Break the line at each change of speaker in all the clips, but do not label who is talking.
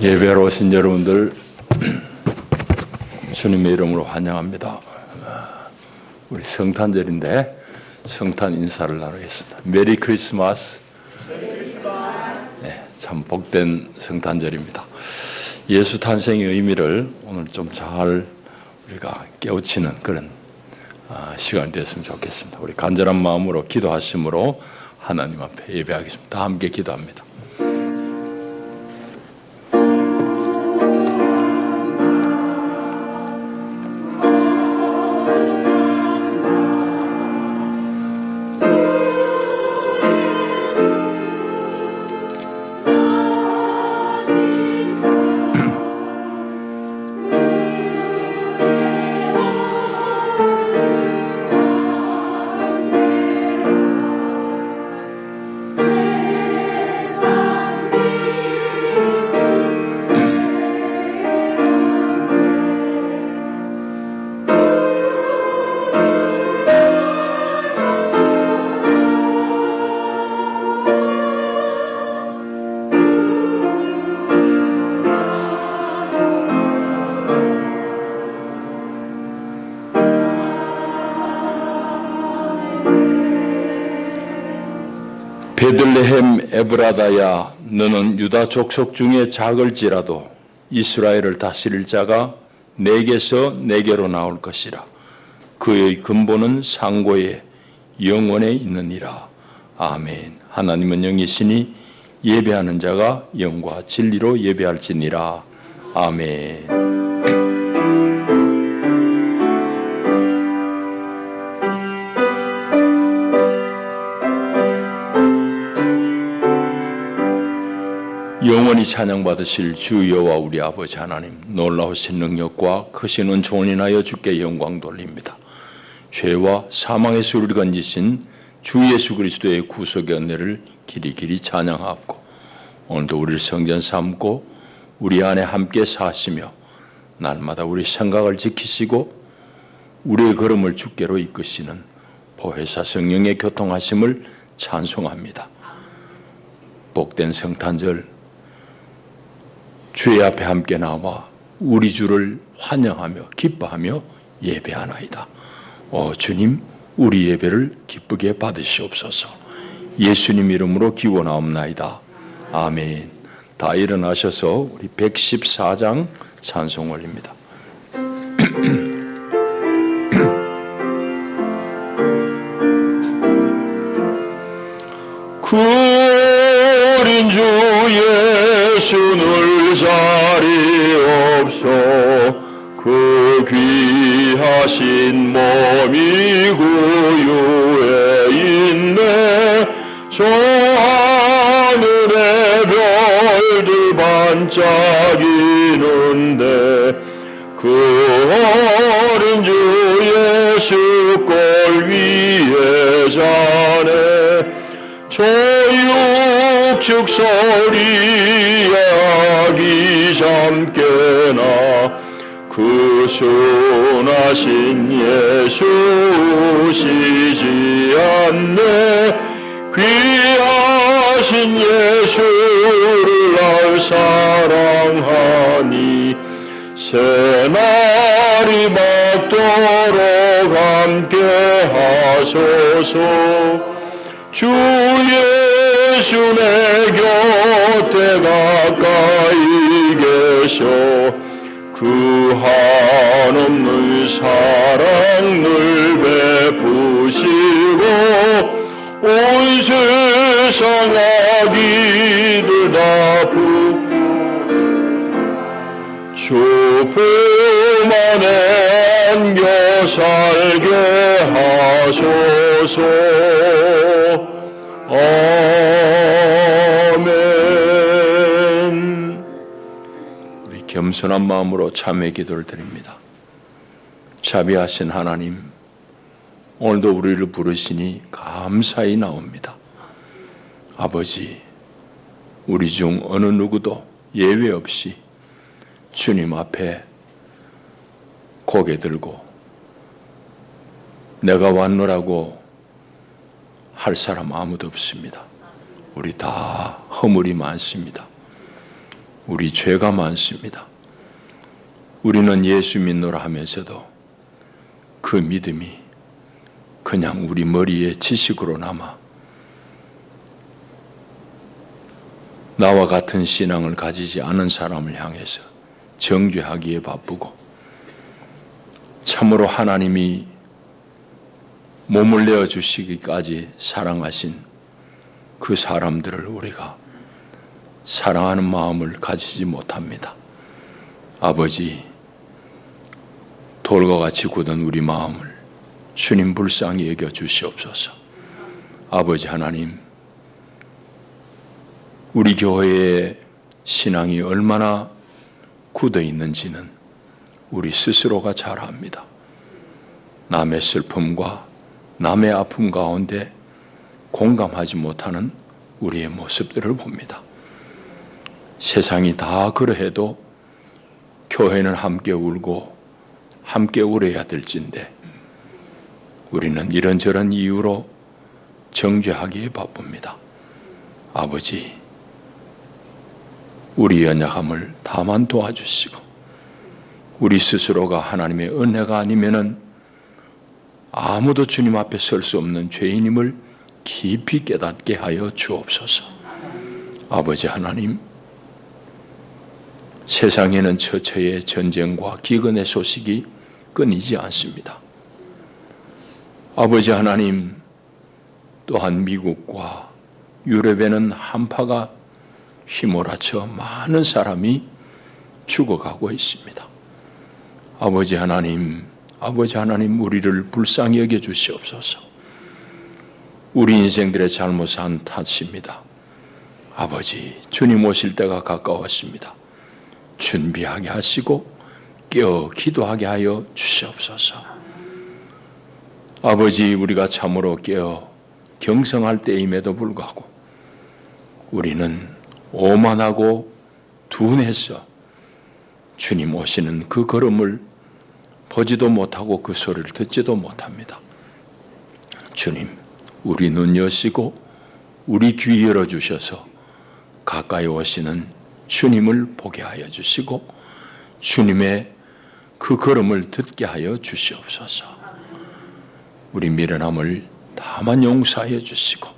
예배로 오신 여러분들 주님의 이름으로 환영합니다. 우리 성탄절인데 성탄 인사를 나누겠습니다. 메리 크리스마스. 네, 참 복된 성탄절입니다. 예수 탄생의 의미를 오늘 좀 잘 우리가 깨우치는 그런 시간이 되었으면 좋겠습니다. 우리 간절한 마음으로 기도하심으로 하나님 앞에 예배하겠습니다. 다 함께 기도합니다. 베들레헴 에브라다야, 너는 유다 족속 중에 작을지라도 이스라엘을 다스릴 자가 내게서 내게로 나올 것이라. 그의 근본은 상고에 영원에 있느니라. 아멘. 하나님은 영이시니 예배하는 자가 영과 진리로 예배할지니라. 아멘. 영원히 찬양받으실 주 여호와 우리 아버지 하나님, 놀라우신 능력과 크신 은총을 인하여 주께 영광 돌립니다. 죄와 사망에서 우리를 건지신 주 예수 그리스도의 구속의 은혜를 길이 찬양하옵고, 오늘도 우리를 성전 삼고 우리 안에 함께 사시며 날마다 우리 생각을 지키시고 우리의 걸음을 주께로 이끄시는 보혜사 성령의 교통하심을 찬송합니다. 복된 성탄절 주의 앞에 함께 나와 우리 주를 환영하며 기뻐하며 예배하나이다. 주님, 우리 예배를 기쁘게 받으시옵소서. 예수님 이름으로 기원하옵나이다. 아멘. 다 일어나셔서 우리 114장 찬송 올립니다. 그 어린 주 예수 늘 자리 없어 그 귀하신 몸이 구유에 있네. 저 하늘의 별들 반짝이는데 그 어린 주 예수 꼴 위에 자네. 조육축 소리 아기 잠깨나 그 순하신 예수 쉬지 않네. 귀하신 예수를 날 사랑하니 새날이 맞도록 함께 하소서. 주 예수 내 곁에 가까이 계셔 그 한없는 사랑 늘 베푸시고 온 세상 아기들 다 주 품 안에 안겨 살게 하소서. 아멘. 우리 겸손한 마음으로 참회 기도를 드립니다. 자비하신 하나님, 오늘도 우리를 부르시니 감사히 나옵니다. 아버지, 우리 중 어느 누구도 예외 없이 주님 앞에 고개 들고 내가 왔노라고 할 사람 아무도 없습니다. 우리 다 허물이 많습니다. 우리 죄가 많습니다. 우리는 예수 믿노라 하면서도 그 믿음이 그냥 우리 머리에 지식으로 남아 나와 같은 신앙을 가지지 않은 사람을 향해서 정죄하기에 바쁘고, 참으로 하나님이 몸을 내어주시기까지 사랑하신 그 사람들을 우리가 사랑하는 마음을 가지지 못합니다. 아버지, 돌과 같이 굳은 우리 마음을 주님 불쌍히 여겨 주시옵소서. 아버지 하나님, 우리 교회의 신앙이 얼마나 굳어 있는지는 우리 스스로가 잘 압니다. 남의 슬픔과 남의 아픔 가운데 공감하지 못하는 우리의 모습들을 봅니다. 세상이 다 그러해도 교회는 함께 울고 함께 울어야 될진데 우리는 이런저런 이유로 정죄하기에 바쁩니다. 아버지, 우리 연약함을 다만 도와주시고 우리 스스로가 하나님의 은혜가 아니면은 아무도 주님 앞에 설 수 없는 죄인임을 깊이 깨닫게 하여 주옵소서. 아버지 하나님, 세상에는 처처의 전쟁과 기근의 소식이 끊이지 않습니다. 아버지 하나님, 또한 미국과 유럽에는 한파가 휘몰아쳐 많은 사람이 죽어가고 있습니다. 아버지 하나님, 우리를 불쌍히 여겨 주시옵소서. 우리 인생들의 잘못한 탓입니다. 아버지, 주님 오실 때가 가까웠습니다. 준비하게 하시고 깨어 기도하게 하여 주시옵소서. 아버지, 우리가 참으로 깨어 경성할 때임에도 불구하고 우리는 오만하고 둔해서 주님 오시는 그 걸음을 보지도 못하고 그 소리를 듣지도 못합니다. 주님, 우리 눈 여시고 우리 귀 열어주셔서 가까이 오시는 주님을 보게 하여 주시고 주님의 그 걸음을 듣게 하여 주시옵소서. 우리 미련함을 다만 용서하여 주시고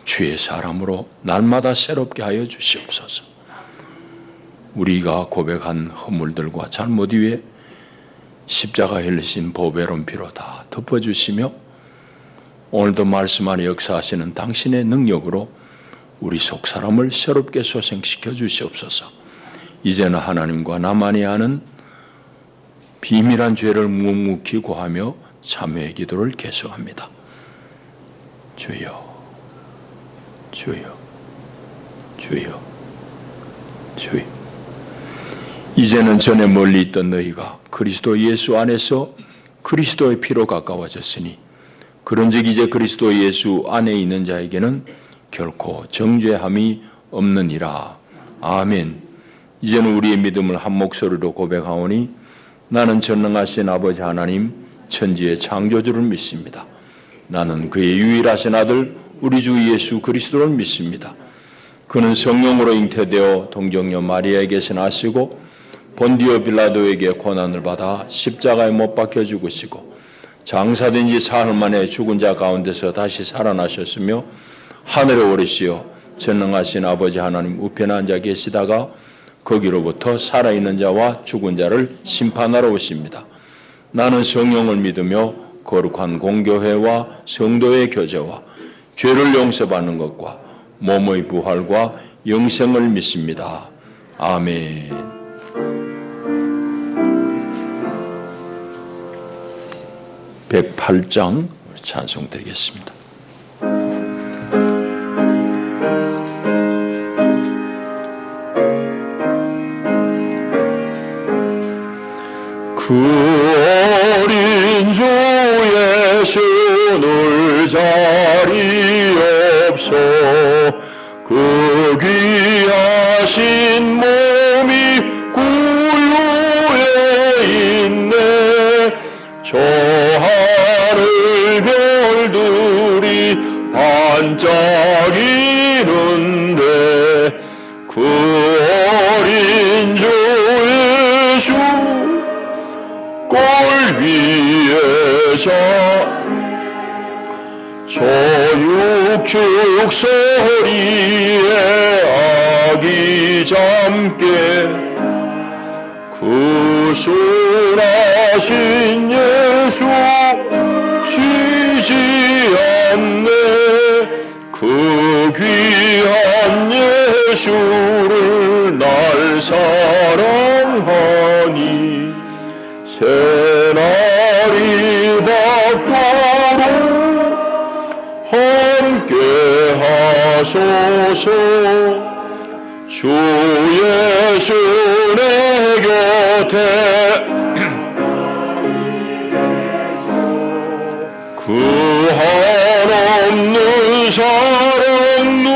주의 사람으로 날마다 새롭게 하여 주시옵소서. 우리가 고백한 허물들과 잘못 위에 십자가에 흘리신 보배로운 피로 다 덮어주시며 오늘도 말씀 안에 역사하시는 당신의 능력으로 우리 속사람을 새롭게 소생시켜 주시옵소서. 이제는 하나님과 나만이 아는 비밀한 죄를 묵묵히 고하며 참회의 기도를 계속합니다. 주여, 주여, 주여, 주여. 이제는 전에 멀리 있던 너희가 그리스도 예수 안에서 그리스도의 피로 가까워졌으니 그런즉 이제 그리스도 예수 안에 있는 자에게는 결코 정죄함이 없느니라. 아멘. 이제는 우리의 믿음을 한 목소리로 고백하오니 나는 전능하신 아버지 하나님 천지의 창조주를 믿습니다. 나는 그의 유일하신 아들 우리 주 예수 그리스도를 믿습니다. 그는 성령으로 잉태되어 동정녀 마리아에게서 나시고 본디오 빌라도에게 고난을 받아 십자가에 못 박혀 죽으시고 장사된 지 사흘 만에 죽은 자 가운데서 다시 살아나셨으며 하늘에 오르시어 전능하신 아버지 하나님 우편에 앉아 계시다가 거기로부터 살아있는 자와 죽은 자를 심판하러 오십니다. 나는 성령을 믿으며 거룩한 공교회와 성도의 교제와 죄를 용서받는 것과 몸의 부활과 영생을 믿습니다. 아멘. (108장) 찬송 드리겠습니다. 그 어린 주 예수 늘 자리 없어 그 귀하신 몸이 구유에 있네. 저 하늘 별들이 반짝이는데 그 어린 폭죽 소리에 아기 잠게 구순하신 예수 쉬지 않네. 그 귀한 예수를 날 사랑하니 새날이 밝도록 함께 하소서. 주 예수 내 곁에 그 한없는 사랑 늘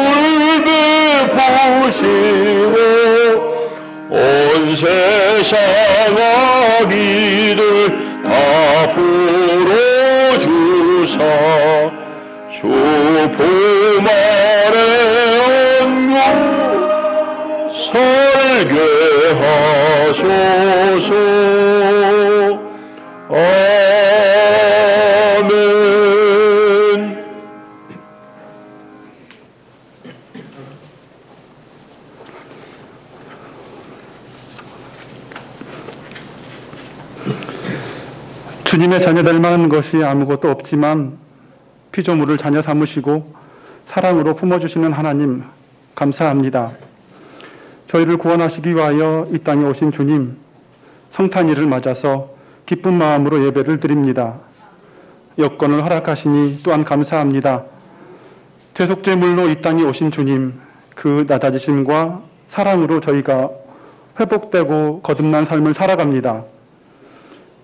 베푸시고 온 세상 아기들 다 풀어주사 주 품 아래 안고 살게 하소서. 아멘.
주님의 자녀 될 만한 것이 아무것도 없지만 피조물을 자녀 삼으시고 사랑으로 품어주시는 하나님 감사합니다. 저희를 구원하시기 위하여 이 땅에 오신 주님, 성탄일을 맞아서 기쁜 마음으로 예배를 드립니다. 여건을 허락하시니 또한 감사합니다. 대속제물로 이 땅에 오신 주님, 그 낮아지심과 사랑으로 저희가 회복되고 거듭난 삶을 살아갑니다.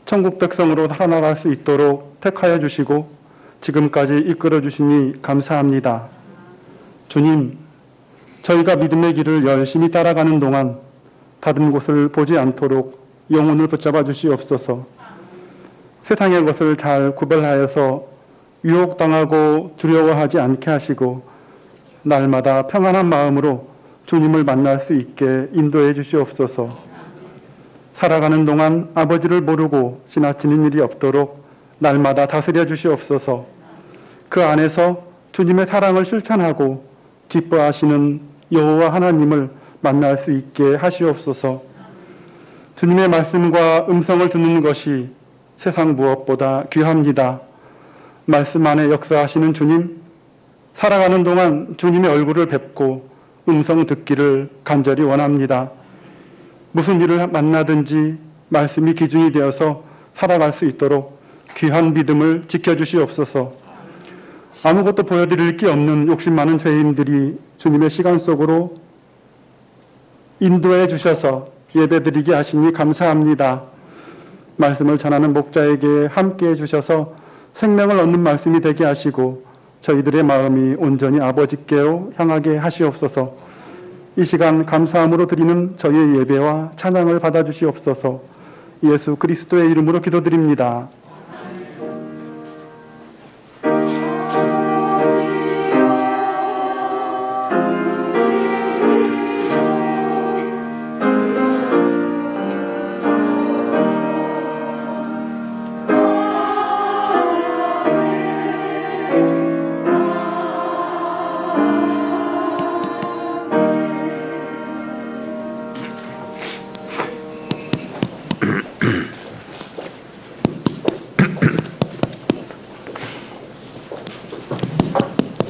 천국 백성으로 살아나갈 수 있도록 택하여 주시고 지금까지 이끌어 주시니 감사합니다. 주님, 저희가 믿음의 길을 열심히 따라가는 동안 다른 곳을 보지 않도록 영혼을 붙잡아 주시옵소서. 세상의 것을 잘 구별하여서 유혹당하고 두려워하지 않게 하시고 날마다 평안한 마음으로 주님을 만날 수 있게 인도해 주시옵소서. 살아가는 동안 아버지를 모르고 지나치는 일이 없도록 날마다 다스려 주시옵소서. 그 안에서 주님의 사랑을 실천하고 기뻐하시는 여호와 하나님을 만날 수 있게 하시옵소서. 주님의 말씀과 음성을 듣는 것이 세상 무엇보다 귀합니다. 말씀 안에 역사하시는 주님, 살아가는 동안 주님의 얼굴을 뵙고 음성 듣기를 간절히 원합니다. 무슨 일을 만나든지 말씀이 기준이 되어서 살아갈 수 있도록 귀한 믿음을 지켜주시옵소서. 아무것도 보여드릴 게 없는 욕심 많은 죄인들이 주님의 시간 속으로 인도해 주셔서 예배드리게 하시니 감사합니다. 말씀을 전하는 목자에게 함께 해주셔서 생명을 얻는 말씀이 되게 하시고 저희들의 마음이 온전히 아버지께로 향하게 하시옵소서. 이 시간 감사함으로 드리는 저희의 예배와 찬양을 받아주시옵소서. 예수 그리스도의 이름으로 기도드립니다.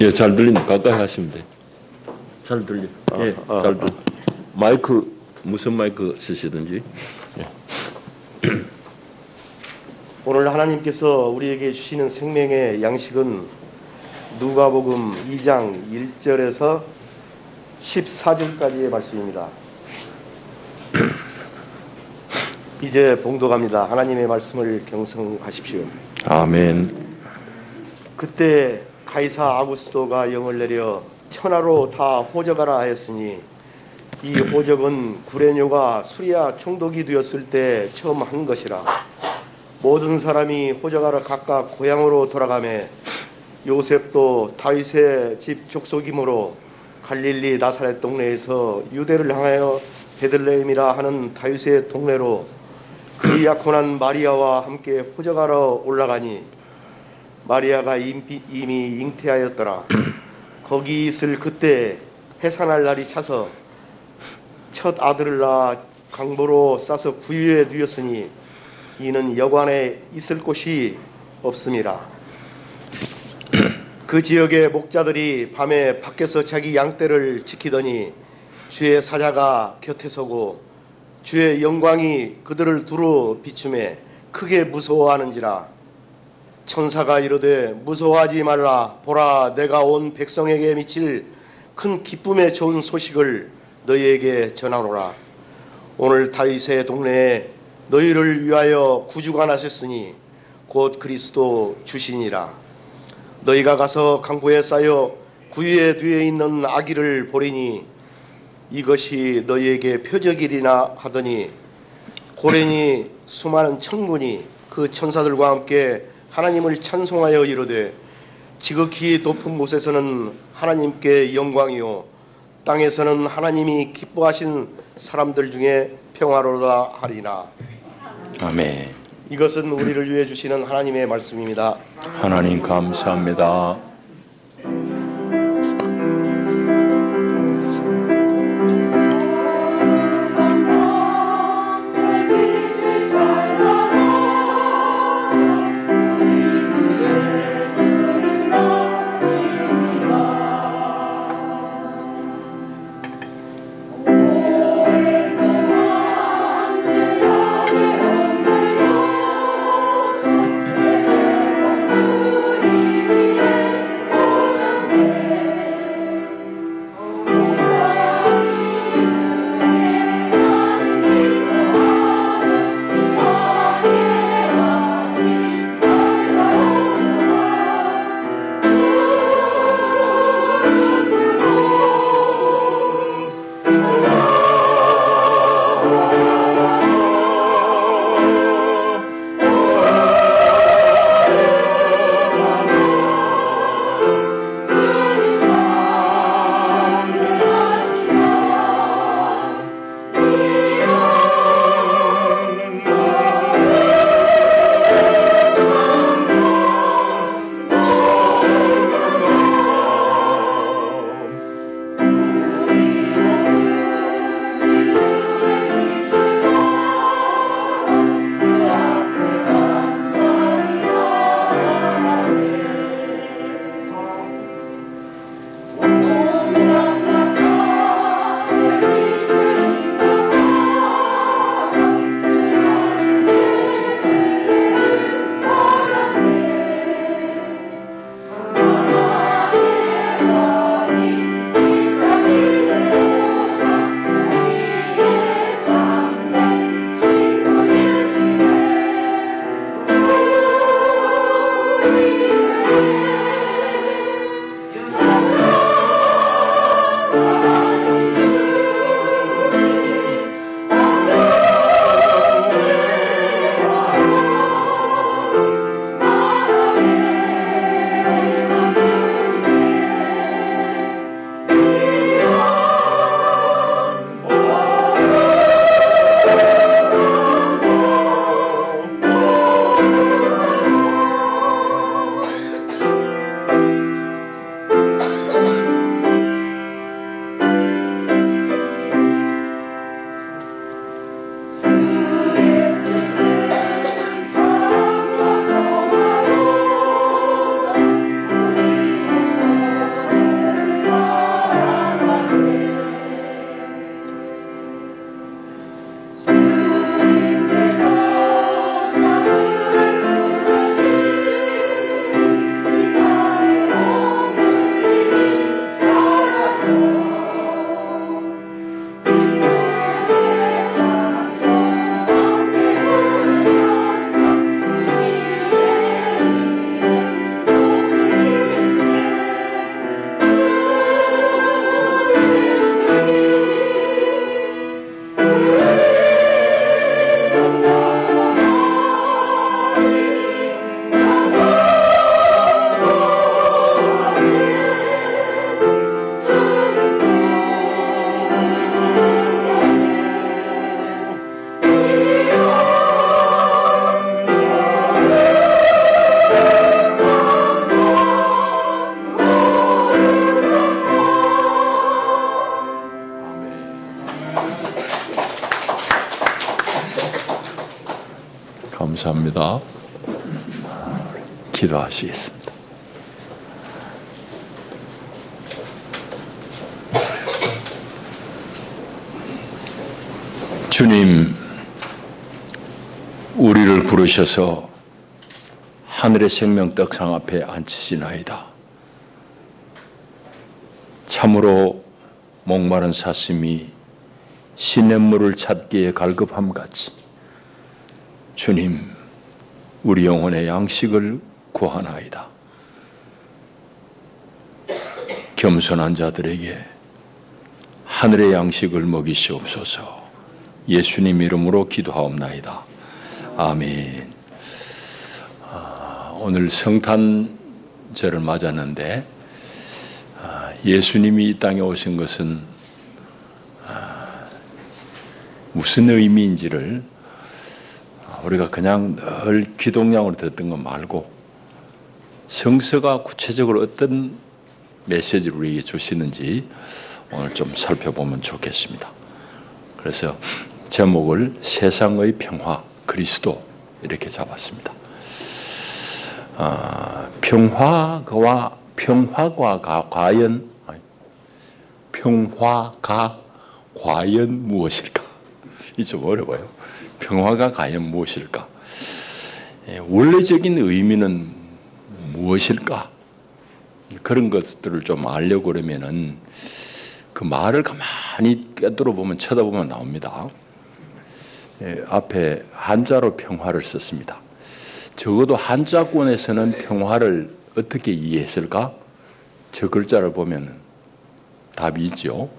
예, 잘 들리면 가까이 하시면 돼. 잘 들려. 예, 잘 들려. 마이크 무슨 마이크 쓰시든지. 예.
오늘 하나님께서 우리에게 주시는 생명의 양식은 누가복음 2장 1절에서 14절까지의 말씀입니다. 이제 봉독합니다. 하나님의 말씀을 경성하십시오.
아멘.
그때 가이사 아구스도가 영을 내려 천하로 다 호적하라 하였으니 이 호적은 구레뇨가 수리아 총독이 되었을 때 처음 한 것이라. 모든 사람이 호적하러 각각 고향으로 돌아가매 요셉도 다윗의 집 족속이므로 갈릴리 나사렛 동네에서 유대를 향하여 베들레헴이라 하는 다윗의 동네로 그의 약혼한 마리아와 함께 호적하러 올라가니 마리아가 이미 잉태하였더라. 거기 있을 그때 해산할 날이 차서 첫 아들을 낳아 강보로 싸서 구유에 누였으니 이는 여관에 있을 곳이 없음이라. 그 지역의 목자들이 밤에 밖에서 자기 양떼를 지키더니 주의 사자가 곁에 서고 주의 영광이 그들을 두루 비추매 크게 무서워하는지라. 천사가 이르되 무서워하지 말라. 보라, 내가 온 백성에게 미칠 큰 기쁨의 좋은 소식을 너희에게 전하노라. 오늘 다윗의 동네에 너희를 위하여 구주가 나셨으니 곧 그리스도 주시니라. 너희가 가서 강보에 쌓여 구유에 뒤에 있는 아기를 보리니 이것이 너희에게 표적이리나 하더니 고레니 수많은 천군이 그 천사들과 함께 하나님을 찬송하여 이르되 지극히 높은 곳에서는 하나님께 영광이요 땅에서는 하나님이 기뻐하신 사람들 중에 평화로다 하리라.
아멘.
이것은 우리를 위해 주시는 하나님의 말씀입니다.
하나님 감사합니다. 감사합니다. 기도하시겠습니다. 주님, 우리를 부르셔서 하늘의 생명 떡상 앞에 앉히시나이다. 참으로 목마른 사슴이 시냇물을 찾기에 갈급함 같이 주님, 우리 영혼의 양식을 구하나이다. 겸손한 자들에게 하늘의 양식을 먹이시옵소서. 예수님 이름으로 기도하옵나이다. 아멘. 오늘 성탄절을 맞았는데 예수님이 이 땅에 오신 것은 무슨 의미인지를 우리가 그냥 늘 기독량으로 듣던 것 말고 성서가 구체적으로 어떤 메시지를 우리에게 주시는지 오늘 좀 살펴보면 좋겠습니다. 그래서 제목을 세상의 평화 그리스도 이렇게 잡았습니다. 평화가 과연 무엇일까? 이 좀 어려워요. 평화가 과연 무엇일까? 원래적인 의미는 무엇일까? 그런 것들을 좀 알려고 그러면은 그 말을 가만히 꿰뚫어 보면 쳐다보면 나옵니다. 앞에 한자로 평화를 썼습니다. 적어도 한자권에서는 평화를 어떻게 이해했을까? 저 글자를 보면 답이 있죠.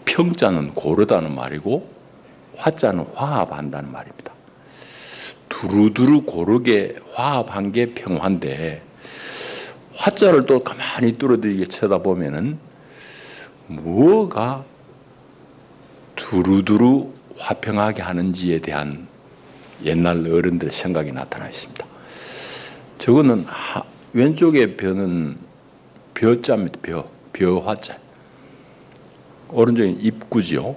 평자는 고르다는 말이고 화자는 화합한다는 말입니다. 두루두루 고르게 화합한 게 평화인데 화자를 또 가만히 뚫어지게 쳐다보면은 뭐가 두루두루 화평하게 하는지에 대한 옛날 어른들의 생각이 나타나 있습니다. 저거는 왼쪽에 벼는 벼자입니다. 벼화자. 오른쪽에 입구지요.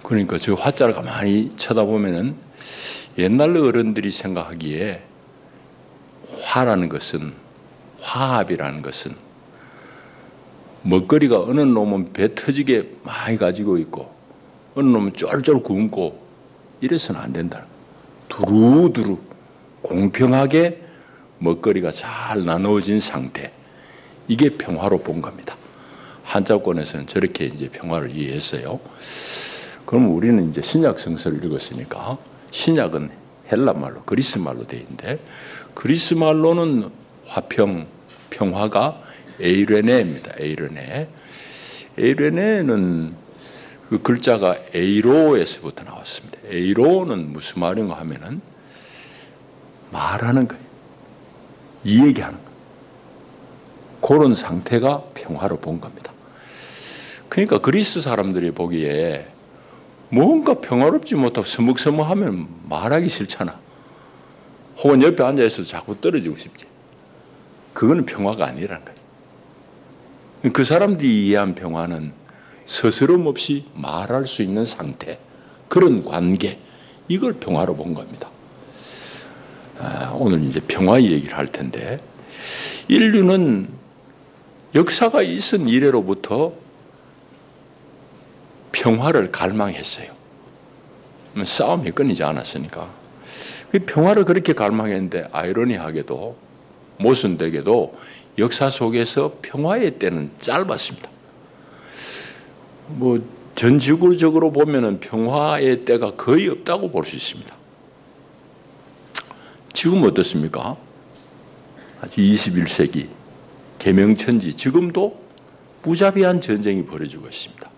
그러니까 저 화자를 가만히 쳐다보면은 옛날 어른들이 생각하기에 화라는 것은, 화합이라는 것은 먹거리가 어느 놈은 배 터지게 많이 가지고 있고 어느 놈은 쫄쫄 굶고 이래서는 안 된다. 두루두루 공평하게 먹거리가 잘 나누어진 상태, 이게 평화로 본 겁니다. 한자권에서는 저렇게 이제 평화를 이해했어요. 그럼 우리는 이제 신약 성서를 읽었으니까 신약은 헬라 말로, 그리스 말로 되어 있는데 그리스 말로는 화평, 평화가 에이레네입니다. 에이레네. 에이레네는 그 글자가 에이로에서부터 나왔습니다. 에이로는 무슨 말인가 하면은 말하는 거예요. 이야기하는 거예요. 그런 상태가 평화로 본 겁니다. 그러니까 그리스 사람들이 보기에 뭔가 평화롭지 못하고 서먹서먹하면 말하기 싫잖아. 혹은 옆에 앉아있어도 자꾸 떨어지고 싶지. 그거는 평화가 아니라는 거예요. 그 사람들이 이해한 평화는 스스럼 없이 말할 수 있는 상태, 그런 관계, 이걸 평화로 본 겁니다. 오늘 이제 평화 얘기를 할 텐데, 인류는 역사가 있은 이래로부터 평화를 갈망했어요. 싸움이 끊이지 않았으니까. 평화를 그렇게 갈망했는데 아이러니하게도, 모순되게도 역사 속에서 평화의 때는 짧았습니다. 전 지구적으로 보면은 평화의 때가 거의 없다고 볼 수 있습니다. 지금 어떻습니까? 아직 21세기 개명천지, 지금도 무자비한 전쟁이 벌어지고 있습니다.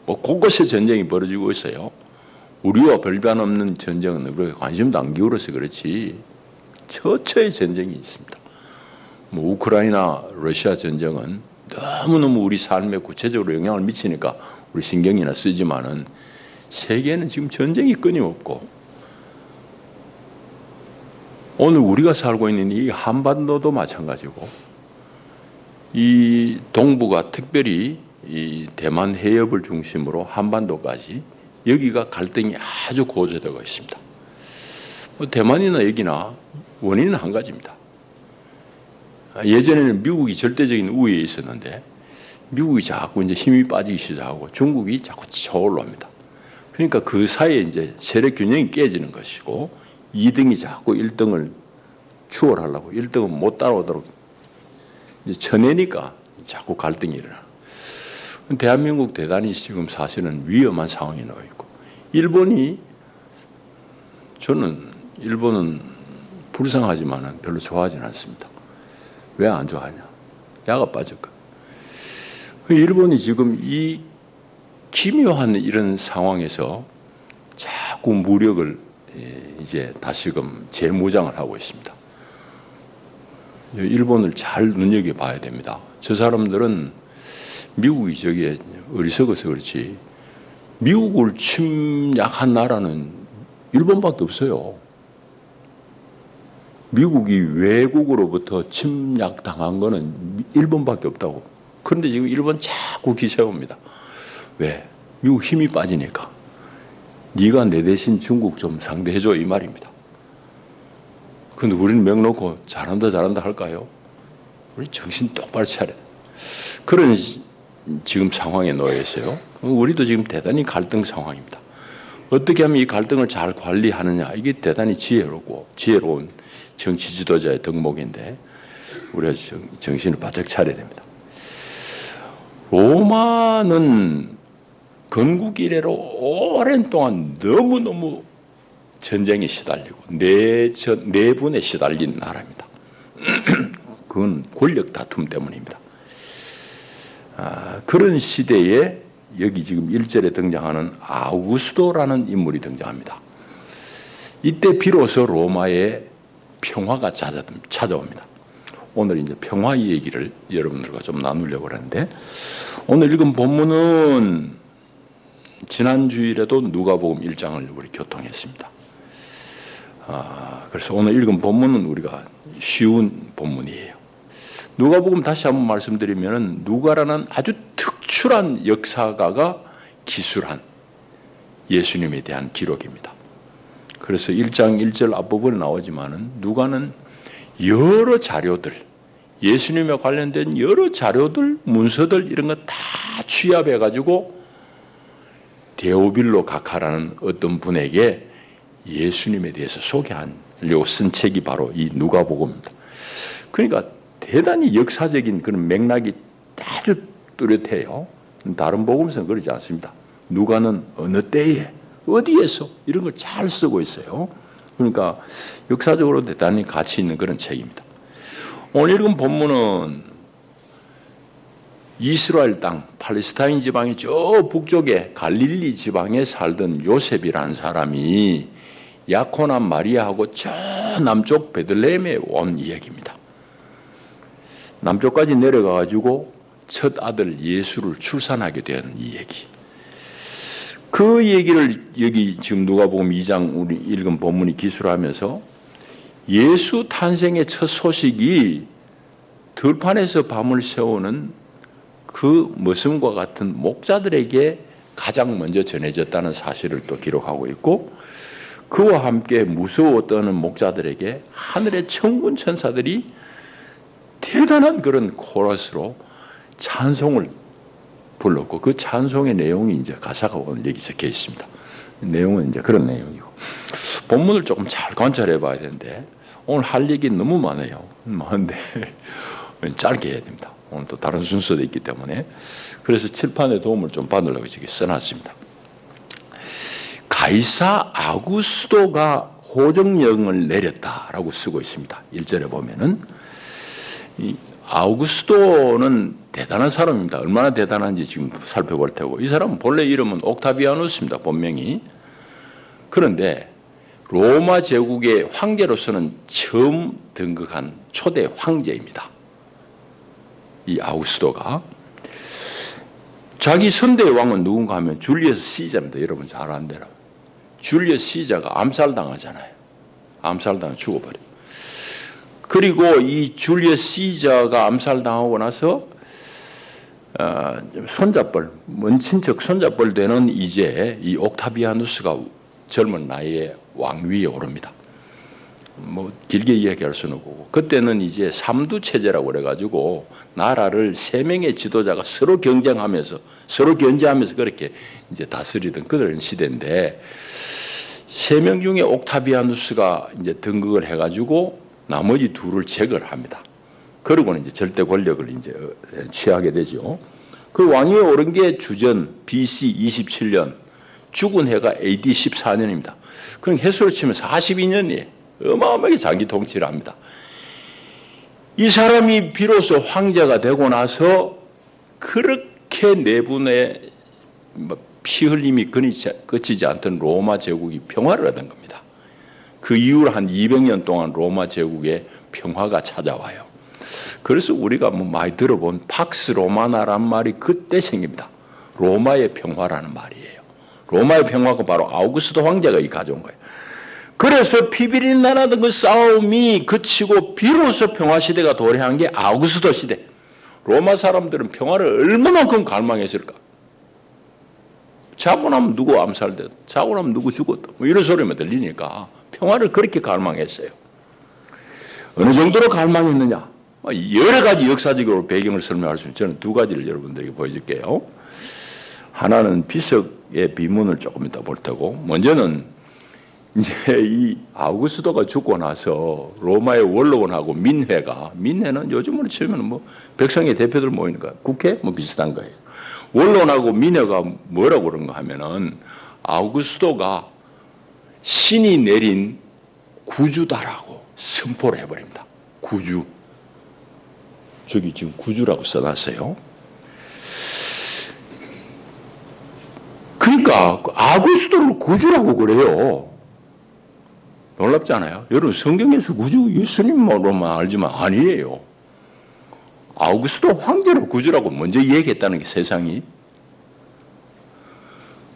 곳곳에 전쟁이 벌어지고 있어요. 우리와 별반 없는 전쟁은 우리가 관심도 안 기울어서 그렇지 처처의 전쟁이 있습니다. 우크라이나 러시아 전쟁은 너무너무 우리 삶에 구체적으로 영향을 미치니까 우리 신경이나 쓰지만은 세계는 지금 전쟁이 끊임없고, 오늘 우리가 살고 있는 이 한반도도 마찬가지고, 이 동부가 특별히 이 대만 해협을 중심으로 한반도까지 여기가 갈등이 아주 고조되고 있습니다. 대만이나 여기나 원인은 한 가지입니다. 예전에는 미국이 절대적인 우위에 있었는데 미국이 자꾸 이제 힘이 빠지기 시작하고 중국이 자꾸 차올라옵니다. 그러니까 그 사이에 이제 세력 균형이 깨지는 것이고 2등이 자꾸 1등을 추월하려고 1등은 못 따라오도록 쳐내니까 자꾸 갈등이 일어나. 대한민국 대단히 지금 사실은 위험한 상황에 놓여 있고 저는 일본은 불쌍하지만 별로 좋아하지는 않습니다. 왜 안 좋아하냐? 야가 빠졌거든. 일본이 지금 이 기묘한 이런 상황에서 자꾸 무력을 이제 다시금 재무장을 하고 있습니다. 일본을 잘 눈여겨봐야 됩니다. 저 사람들은 미국이 저게 어리석어서 그렇지 미국을 침략한 나라는 일본밖에 없어요. 미국이 외국으로부터 침략당한 거는 일본밖에 없다고. 그런데 지금 일본 자꾸 기세옵니다. 왜? 미국 힘이 빠지니까. 네가 내 대신 중국 좀 상대해줘 이 말입니다. 그런데 우리는 명 놓고 잘한다 할까요? 우리 정신 똑바로 차려. 그런 지금 상황에 놓여 있어요. 우리도 지금 대단히 갈등 상황입니다. 어떻게 하면 이 갈등을 잘 관리하느냐 이게 대단히 지혜로운 정치 지도자의 덕목인데 우리가 정신을 바짝 차려야 됩니다. 로마는 건국 이래로 오랜 동안 너무너무 전쟁에 시달리고 내분에 시달린 나라입니다. 그건 권력 다툼 때문입니다. 그런 시대에 여기 지금 1절에 등장하는 아우구스도라는 인물이 등장합니다. 이때 비로소 로마의 평화가 찾아옵니다. 오늘 이제 평화 얘기를 여러분들과 좀 나누려고 하는데 오늘 읽은 본문은 지난 주일에도 누가복음 1장을 우리 교통했습니다. 그래서 오늘 읽은 본문은 우리가 쉬운 본문이에요. 누가복음 다시 한번 말씀드리면 누가라는 아주 특출한 역사가가 기술한 예수님에 대한 기록입니다. 그래서 1장 1절 앞부분에 나오지만은 누가는 여러 자료들, 예수님에 관련된 여러 자료들, 문서들 이런 거 다 취합해가지고 데오빌로 각하라는 어떤 분에게 예수님에 대해서 소개하려고 쓴 책이 바로 이 누가복음입니다. 그러니까 대단히 역사적인 그런 맥락이 아주 뚜렷해요. 다른 복음서는 그러지 않습니다. 누가는 어느 때에 어디에서 이런 걸 잘 쓰고 있어요. 그러니까 역사적으로 대단히 가치 있는 그런 책입니다. 오늘 읽은 본문은 이스라엘 땅, 팔레스타인 지방의 저 북쪽에 갈릴리 지방에 살던 요셉이라는 사람이 야코나 마리아하고 저 남쪽 베들레헴에 온 이야기입니다. 남쪽까지 내려가가지고 첫 아들 예수를 출산하게 된 이 얘기. 그 얘기를 여기 지금 누가복음 2장 우리 읽은 본문이 기술하면서 예수 탄생의 첫 소식이 들판에서 밤을 새우는 그 머슴과 같은 목자들에게 가장 먼저 전해졌다는 사실을 또 기록하고 있고 그와 함께 무서워 떠는 목자들에게 하늘의 천군 천사들이 대단한 그런 코러스로 찬송을 불렀고 그 찬송의 내용이 이제 가사가 오늘 여기 적혀 있습니다. 내용은 이제 그런 내용이고 본문을 조금 잘 관찰해 봐야 되는데 오늘 할 얘기 너무 많아요. 많은데 짧게 해야 됩니다. 오늘 또 다른 순서도 있기 때문에 그래서 칠판의 도움을 좀 받으려고 저기 써놨습니다. 가이사 아구스도가 호정령을 내렸다라고 쓰고 있습니다. 1절에 보면은 이 아우구스도는 대단한 사람입니다. 얼마나 대단한지 지금 살펴볼 테고 이 사람은 본래 이름은 옥타비아누스입니다. 본명이. 그런데 로마 제국의 황제로서는 처음 등극한 초대 황제입니다. 이 아우구스도가. 자기 선대의 왕은 누군가 하면 줄리어스 시자입니다. 여러분 잘 아는 대로. 줄리어스 시자가 암살당하잖아요. 암살당해 죽어버려요. 그리고 이 줄리어스 시자가 암살당하고 나서 손잡벌, 먼 친척 손잡벌 되는 이제 이 옥타비아누스가 젊은 나이에 왕위에 오릅니다. 뭐 길게 이야기할 수는 없고 그때는 이제 삼두 체제라고 그래가지고 나라를 세 명의 지도자가 서로 경쟁하면서 서로 견제하면서 그렇게 이제 다스리던 그런 시대인데 세 명 중에 옥타비아누스가 이제 등극을 해가지고 나머지 둘을 제거를 합니다. 그러고는 이제 절대 권력을 이제 취하게 되죠. 그 왕위에 오른 게 주전 BC 27년, 죽은 해가 AD 14년입니다. 그럼 해수로 치면 42년이에요. 어마어마하게 장기 통치를 합니다. 이 사람이 비로소 황제가 되고 나서 그렇게 내분에 피 흘림이 그치지 않던 로마 제국이 평화를 얻은 겁니다. 그 이후로 한 200년 동안 로마 제국에 평화가 찾아와요. 그래서 우리가 뭐 많이 들어본 팍스 로마나란 말이 그때 생깁니다. 로마의 평화라는 말이에요. 로마의 평화가 바로 아우구스도 황제가 가져온 거예요. 그래서 피비린 나라던 그 싸움이 그치고 비로소 평화시대가 도래한 게 아우구스도 시대. 로마 사람들은 평화를 얼마만큼 갈망했을까? 자고 나면 누구 암살됐다, 자고 나면 누구 죽었다, 뭐 이런 소리만 들리니까 평화를 그렇게 갈망했어요. 어느 정도로 갈망했느냐? 여러 가지 역사적으로 배경을 설명할 수 있는 저는 두 가지를 여러분들에게 보여줄게요. 하나는 비석의 비문을 조금 이따 볼 테고, 먼저는 이제 이 아우구스도가 죽고 나서 로마의 원로원하고 민회는 요즘으로 치면 뭐 백성의 대표들 모이는 거야. 국회 뭐 비슷한 거예요. 원로원하고 민회가 뭐라고 그런가 하면은 아우구스도가 신이 내린 구주다라고 선포를 해버립니다. 구주. 저기 지금 구주라고 써놨어요. 그러니까 아우구스도를 구주라고 그래요. 놀랍지 않아요? 여러분 성경에서 구주 예수님으로만 알지만 아니에요. 아우구스도 황제로 구주라고 먼저 얘기했다는 게 세상이.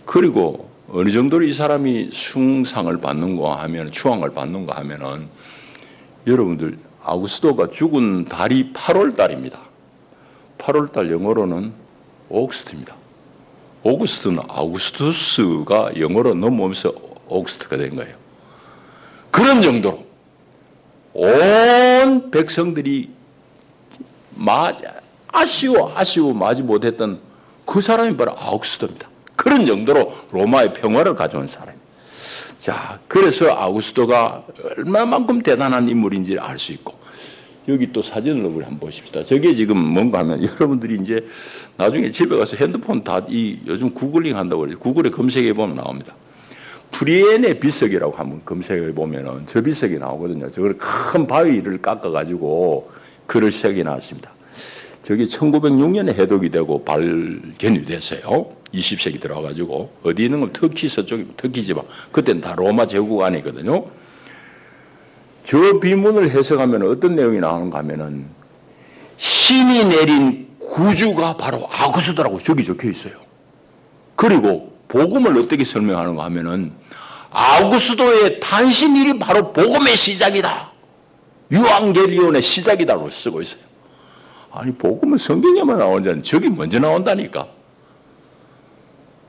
그리고 어느 정도로 이 사람이 숭상을 받는가 하면 추앙을 받는가 하면은 여러분들 아우구스도가 죽은 달이 8월 달입니다. 8월 달 영어로는 오그스트입니다. 오그스트는 아우구스투스가 영어로 넘어오면서 오그스트가 된 거예요. 그런 정도로 온 백성들이 아쉬워 마지 못했던 그 사람이 바로 아우구스도입니다. 그런 정도로 로마의 평화를 가져온 사람입니다. 자, 그래서 아우구스도가 얼마만큼 대단한 인물인지 알 수 있고, 여기 또 사진을 우리 한번 보십시다. 저게 지금 뭔가 하면 여러분들이 이제 나중에 집에 가서 핸드폰 요즘 구글링 한다고 그러죠. 구글에 검색해 보면 나옵니다. 프리엔의 비석이라고 한번 검색해 보면은 저 비석이 나오거든요. 저걸 큰 바위를 깎아가지고 글을 새겨 놨습니다. 저게 1906년에 해독이 되고 발견이 됐어요. 20세기 들어가지고 어디 있는 건 터키 서쪽이고 터키 지방. 그때는 다 로마 제국 안이거든요. 저 비문을 해석하면 어떤 내용이 나오는가 하면은 신이 내린 구주가 바로 아우구스도라고 저기 적혀 있어요. 그리고 복음을 어떻게 설명하는가 하면은 아우구스도의 탄신일이 바로 복음의 시작이다. 유앙겔리온의 시작이다로 쓰고 있어요. 아니 복음은 성경에만 나오잖아요. 저기 먼저 나온다니까.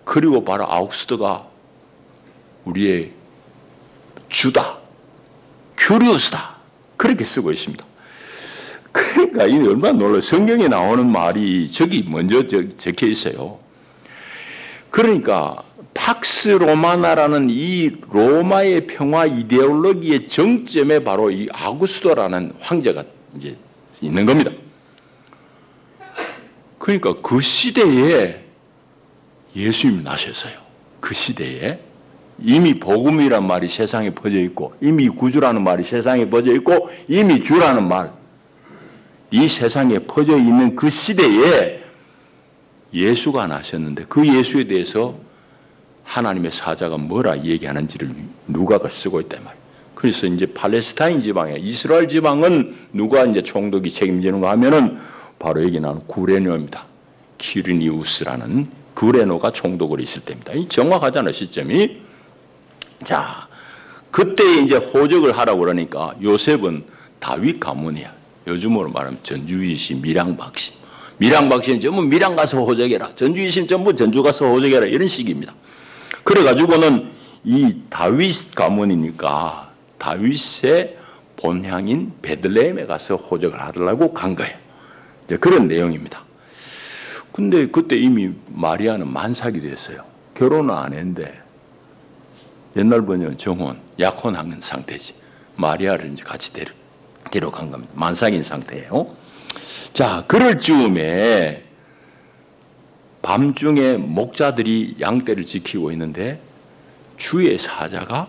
그리고 바로 아우구스도가 우리의 주다, 큐리오스다 그렇게 쓰고 있습니다. 그러니까 이 얼마나 놀라요. 성경에 나오는 말이 저기 먼저 적혀 있어요. 그러니까 팍스 로마나라는 이 로마의 평화 이데올로기의 정점에 바로 이 아우구스도라는 황제가 이제 있는 겁니다. 그러니까 그 시대에 예수님이 나셨어요. 그 시대에 이미 복음이란 말이 세상에 퍼져 있고, 이미 구주라는 말이 세상에 퍼져 있고, 이미 주라는 말, 이 세상에 퍼져 있는 그 시대에 예수가 나셨는데 그 예수에 대해서 하나님의 사자가 뭐라 얘기하는지를 누가가 쓰고 있단 말이에요. 그래서 이제 팔레스타인 지방에, 이스라엘 지방은 누가 이제 총독이 책임지는가 하면은 바로 여기 나오는 구레노입니다. 키르니우스라는 구레노가 총독으로 있을 때입니다. 이 정확하잖아요, 시점이. 자, 그때 이제 호적을 하라고 그러니까 요셉은 다윗 가문이야. 요즘으로 말하면 전주이신 밀양박씨. 밀양박씨는 전부 밀양 가서 호적해라. 전주이신 전부 전주 가서 호적해라. 이런 식입니다. 그래가지고는 이 다윗 가문이니까 다윗의 본향인 베들레헴에 가서 호적을 하려고 간 거예요. 이제 그런 내용입니다. 근데 그때 이미 마리아는 만삭이 됐어요. 결혼은 안 했는데 옛날 번역은 정혼, 약혼한 상태지. 마리아를 이제 같이 데려간 겁니다. 만삭인 상태예요. 자, 그럴 즈음에 밤중에 목자들이 양떼를 지키고 있는데 주의 사자가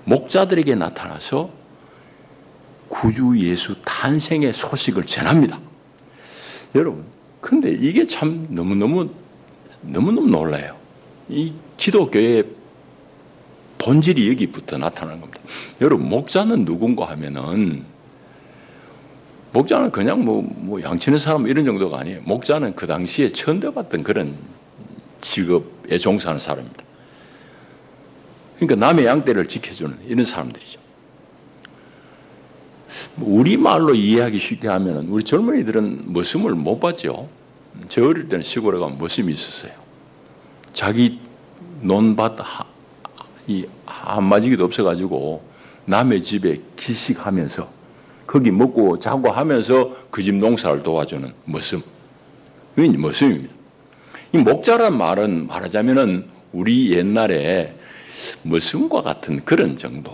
목자들에게 나타나서 구주 예수 탄생의 소식을 전합니다. 여러분, 근데 이게 참 너무너무 놀라요. 이 기독교의 본질이 여기부터 나타나는 겁니다. 여러분, 목자는 누군가 하면은, 목자는 그냥 뭐 양치는 사람 이런 정도가 아니에요. 목자는 그 당시에 천대받던 그런 직업에 종사하는 사람입니다. 그러니까 남의 양떼를 지켜주는 이런 사람들이죠. 우리말로 이해하기 쉽게 하면은 우리 젊은이들은 머슴을 못 봤죠. 저 어릴 때는 시골에 가면 머슴이 있었어요. 자기 논밭 한마디기도 없어가지고 남의 집에 기식하면서 거기 먹고 자고 하면서 그 집 농사를 도와주는 머슴. 이게 머슴입니다. 이 목자란 말은 말하자면은 우리 옛날에 머슴과 같은 그런 정도,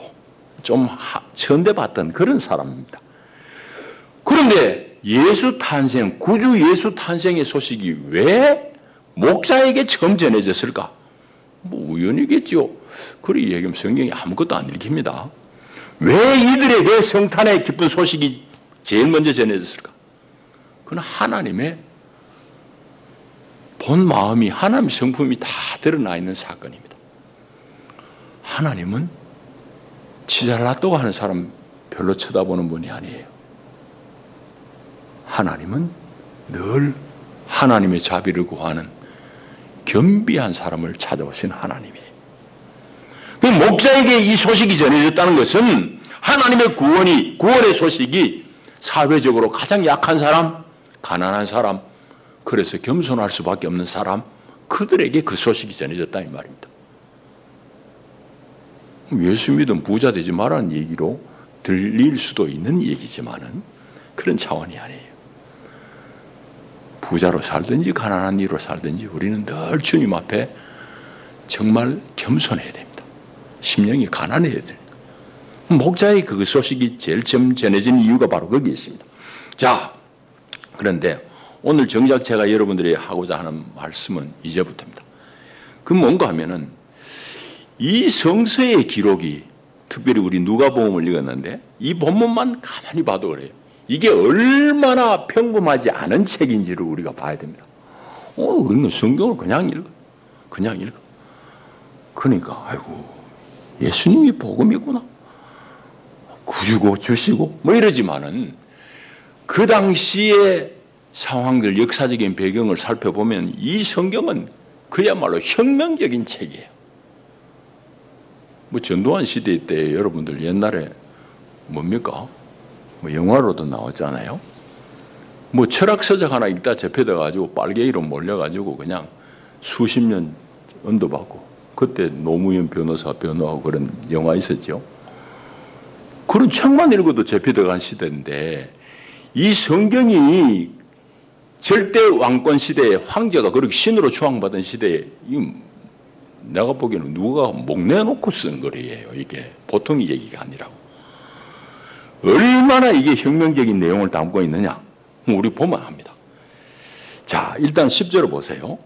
좀 천대받던 그런 사람입니다. 그런데 예수 탄생, 구주 예수 탄생의 소식이 왜 목자에게 처음 전해졌을까? 뭐 우연이겠죠. 그리 얘기하면 성경이 아무것도 안 읽힙니다. 왜 이들에게 성탄의 기쁜 소식이 제일 먼저 전해졌을까? 그건 하나님의 본 마음이, 하나님 성품이 다 드러나 있는 사건입니다. 하나님은 지 잘났다고 하는 사람 별로 쳐다보는 분이 아니에요. 하나님은 늘 하나님의 자비를 구하는 겸비한 사람을 찾아오신 하나님이에요. 그 목자에게 이 소식이 전해졌다는 것은 하나님의 구원의 소식이 사회적으로 가장 약한 사람, 가난한 사람, 그래서 겸손할 수밖에 없는 사람, 그들에게 그 소식이 전해졌다 이 말입니다. 예수 믿으면 부자 되지 말라는 얘기로 들릴 수도 있는 얘기지만은 그런 차원이 아니에요. 부자로 살든지 가난한 이로 살든지 우리는 늘 주님 앞에 정말 겸손해야 됩니다. 심령이 가난해야 됩니다. 목자의 그 소식이 제일 처음 전해진 이유가 바로 거기에 있습니다. 자, 그런데 오늘 정작 제가 여러분들이 하고자 하는 말씀은 이제부터입니다. 그 뭔가 하면은 이 성서의 기록이, 특별히 우리 누가복음을 읽었는데 이 본문만 가만히 봐도 그래요. 이게 얼마나 평범하지 않은 책인지를 우리가 봐야 됩니다. 우리는 성경을 그냥 읽어. 그러니까 아이고 예수님이 복음이구나. 구주고 주시고 뭐 이러지만은 그 당시의 상황들, 역사적인 배경을 살펴보면 이 성경은 그야말로 혁명적인 책이에요. 뭐 전두환 시대 때 여러분들 옛날에 뭡니까? 뭐 영화로도 나왔잖아요. 뭐 철학서적 하나 읽다 접해돼 가지고 빨갱이로 몰려가지고 그냥 수십 년 언도받고, 그때 노무현 변호사 변호하고 그런 영화 있었죠. 그런 책만 읽어도 접해돼 간 시대인데 이 성경이 절대 왕권 시대에 황제가 그렇게 신으로 추앙받은 시대에 내가 보기에는 누가 목 내놓고 쓴 글이에요. 이게 보통 얘기가 아니라고. 얼마나 이게 혁명적인 내용을 담고 있느냐 우리 보면 합니다. 자, 일단 10절을 보세요.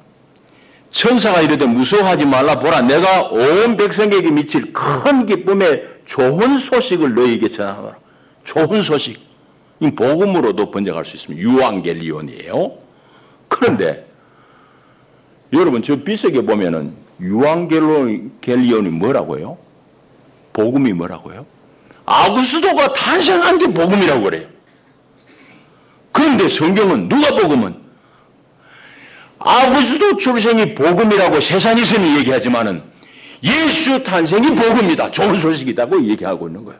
천사가 이르되 무서워하지 말라. 보라, 내가 온 백성에게 미칠 큰 기쁨의 좋은 소식을 너희에게 전하노라. 좋은 소식. 이 복음으로도 번역할 수 있습니다. 유앙겔리온이에요. 그런데 여러분 저 비석에 보면은 유앙겔리온이 뭐라고요? 복음이 뭐라고요? 아구스도가 탄생한 게 복음이라고 그래요. 그런데 성경은 누가복음은 아구스도 출생이 복음이라고 세상에서는 얘기하지만은 예수 탄생이 복음이다, 좋은 소식이다고 얘기하고 있는 거예요.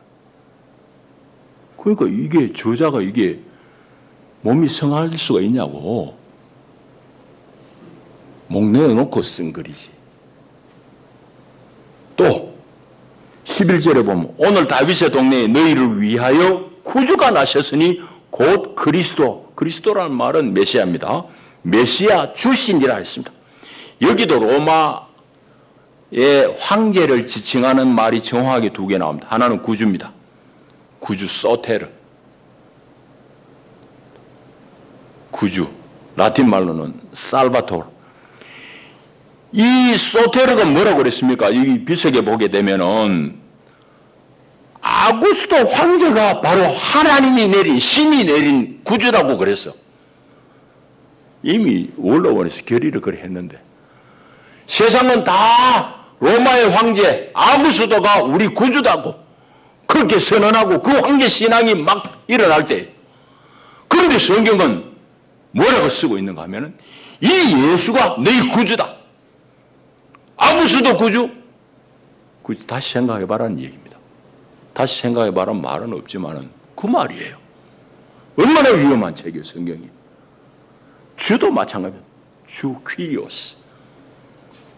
그러니까 이게 저자가 이게 몸이 성할 수가 있냐고 목 내어놓고 쓴 글이지. 또 11절에 보면 오늘 다윗의 동네에 너희를 위하여 구주가 나셨으니 곧 그리스도, 그리스도라는 말은 메시아입니다. 메시아 출신이라 했습니다. 여기도 로마의 황제를 지칭하는 말이 정확하게 두 개 나옵니다. 하나는 구주입니다. 구주 소테르, 구주, 라틴 말로는 살바토르. 이 소테르가 뭐라고 그랬습니까? 이 비석에 보게 되면은 아구스도 황제가 바로 하나님이 내린, 신이 내린 구주라고 그랬어. 이미 원로원에서 결의를 그래 했는데 세상은 다 로마의 황제 아구스도가 우리 구주다고 그렇게 선언하고 그 황제 신앙이 막 일어날 때, 그런데 성경은 뭐라고 쓰고 있는가 하면은 이 예수가 너희 구주다. 아구스도 구주? 다시 생각해봐라는 얘기입니다. 다시 생각해봐라는 말은 없지만은 그 말이에요. 얼마나 위험한 책이에요, 성경이. 주도 마찬가지입니다. 주 퀴리오스,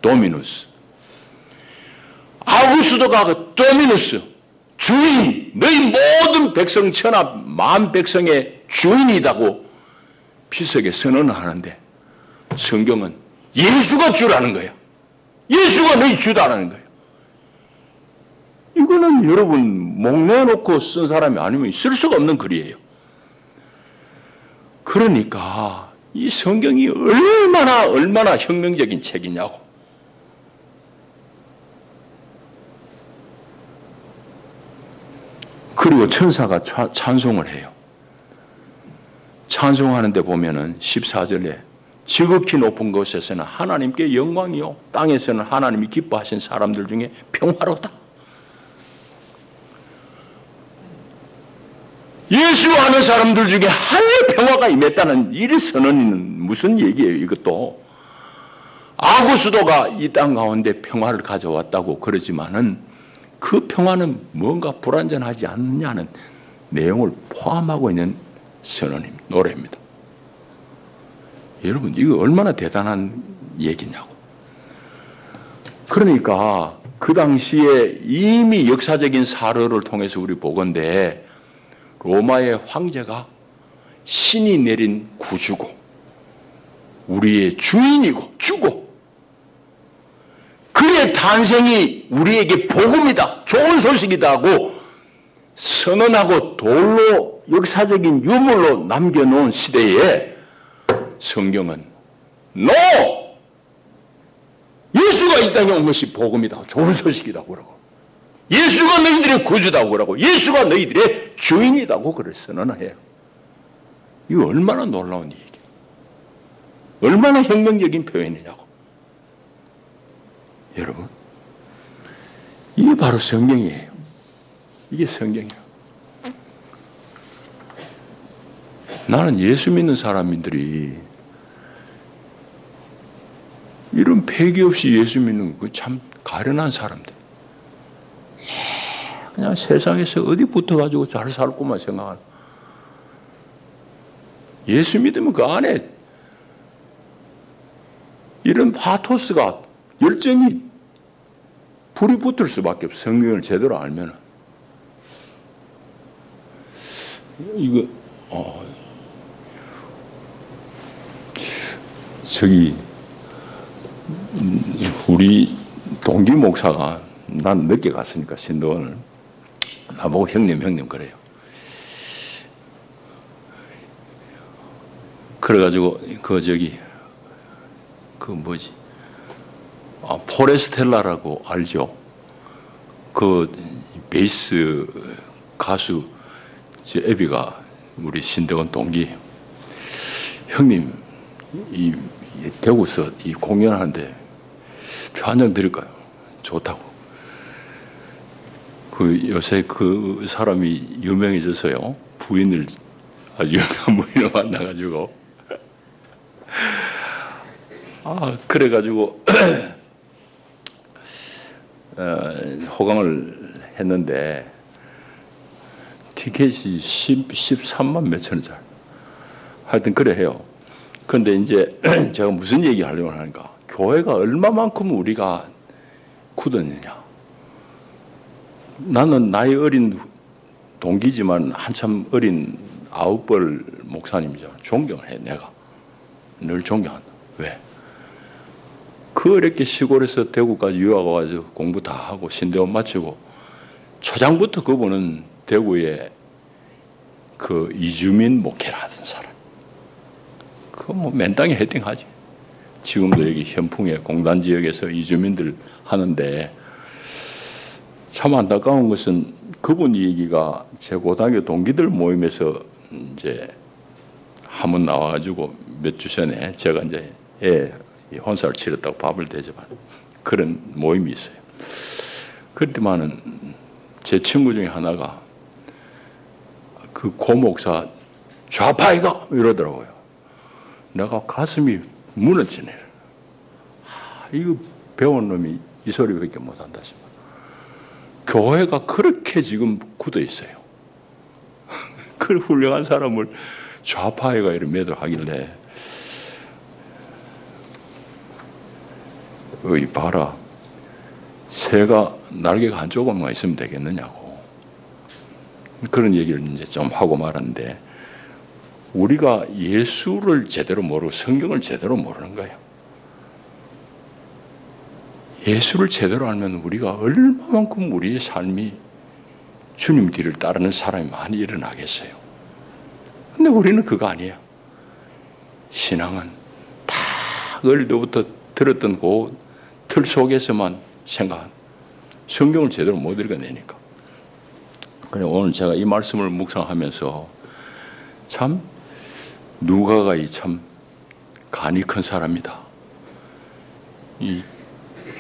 도미누스. 아구스도가 그 도미누스, 주인, 너희 모든 백성 천하 만 백성의 주인이라고 비석에 선언을 하는데 성경은 예수가 주라는 거야. 예수가 너희 주다라는 거예요. 이거는 여러분 목내놓고 쓴 사람이 아니면 쓸 수가 없는 글이에요. 그러니까 이 성경이 얼마나 혁명적인 책이냐고. 그리고 천사가 찬송을 해요. 찬송하는데 보면은 14절에 지극히 높은 곳에서는 하나님께 영광이요 땅에서는 하나님이 기뻐하신 사람들 중에 평화로다. 예수 아는 사람들 중에 하늘의 평화가 임했다는 이 선언은 무슨 얘기예요? 이것도 아구스도가 이 땅 가운데 평화를 가져왔다고 그러지만은 그 평화는 뭔가 불완전하지 않느냐는 내용을 포함하고 있는 선언입니다. 노래입니다. 여러분 이거 얼마나 대단한 얘기냐고. 그러니까 그 당시에 이미 역사적인 사례를 통해서 우리 보건대 로마의 황제가 신이 내린 구주고 우리의 주인이고 주고 그의 탄생이 우리에게 복음이다, 좋은 소식이다 하고 선언하고 돌로 역사적인 유물로 남겨놓은 시대에 성경은 예수가 이 땅에 온 것이 복음이다, 좋은 소식이다 그러고 예수가 너희들의 구주다고 그러고 예수가 너희들의 주인이라고 그를 선언해요. 이거 얼마나 놀라운 얘기예요. 얼마나 혁명적인 표현이냐고. 여러분 이게 바로 성경이에요. 이게 성경이에요. 나는 예수 믿는 사람들이 이런 폐기 없이 예수 믿는 거 참 가련한 사람들. 그냥 세상에서 어디 붙어가지고 잘 살고만 생각하는. 예수 믿으면 그 안에 이런 파토스가 열정이 불이 붙을 수밖에 없어. 성경을 제대로 알면. 이거 우리 동기 목사가 난 늦게 갔으니까 신도원을 나보고 형님 그래요. 그래가지고 포레스텔라라고 알죠? 그 베이스 가수 애비가 우리 신대원 동기예요. 형님 이 대구서 이 공연하는데 표 한 장 드릴까요? 좋다고. 그 요새 그 사람이 유명해져서요. 부인을 아주 유명한 부인을 만나가지고 그래가지고 호강을 했는데 티켓이 13만 몇천 원짜리. 하여튼 그래 해요. 그런데 이제 제가 무슨 얘기 하려고 하니까 교회가 얼마만큼 우리가 굳었느냐. 나는 나이 어린 동기지만 한참 어린 아웃벌 목사님이죠. 존경을 해, 내가. 늘 존경한다. 왜? 그 어렵게 시골에서 대구까지 유학 와가지고 공부 다 하고 신대원 마치고 초장부터 그분은 대구에 그 이주민 목회를 하던 사람. 그거 뭐 맨땅에 헤딩하지. 지금도 여기 현풍의 공단 지역에서 이주민들 하는데 참 안타까운 것은 그분 얘기가 제 고등학교 동기들 모임에서 이제 한번 나와가지고 몇 주 전에 제가 이제 혼사를 치렀다고 밥을 대접한 그런 모임이 있어요. 그때만은 제 친구 중에 하나가 그 고목사 좌파이가 이러더라고요. 내가 가슴이 무너지네. 이거 배운 놈이 이 소리밖에 못한다 싶어. 교회가 그렇게 지금 굳어 있어요. 그 훌륭한 사람을 좌파이가 이런 매도하길래 어이 봐라. 새가 날개가 한쪽만 있으면 되겠느냐고. 그런 얘기를 이제 좀 하고 말았는데 우리가 예수를 제대로 모르고 성경을 제대로 모르는 거예요. 예수를 제대로 알면 우리가 얼마만큼 우리의 삶이 주님 뒤를 따르는 사람이 많이 일어나겠어요. 근데 우리는 그거 아니에요. 신앙은 다 어릴 때부터 들었던 그 틀 속에서만 생각한 성경을 제대로 못 읽어내니까. 그래 오늘 제가 이 말씀을 묵상하면서 참 누가가 참 간이 큰 사람이다. 이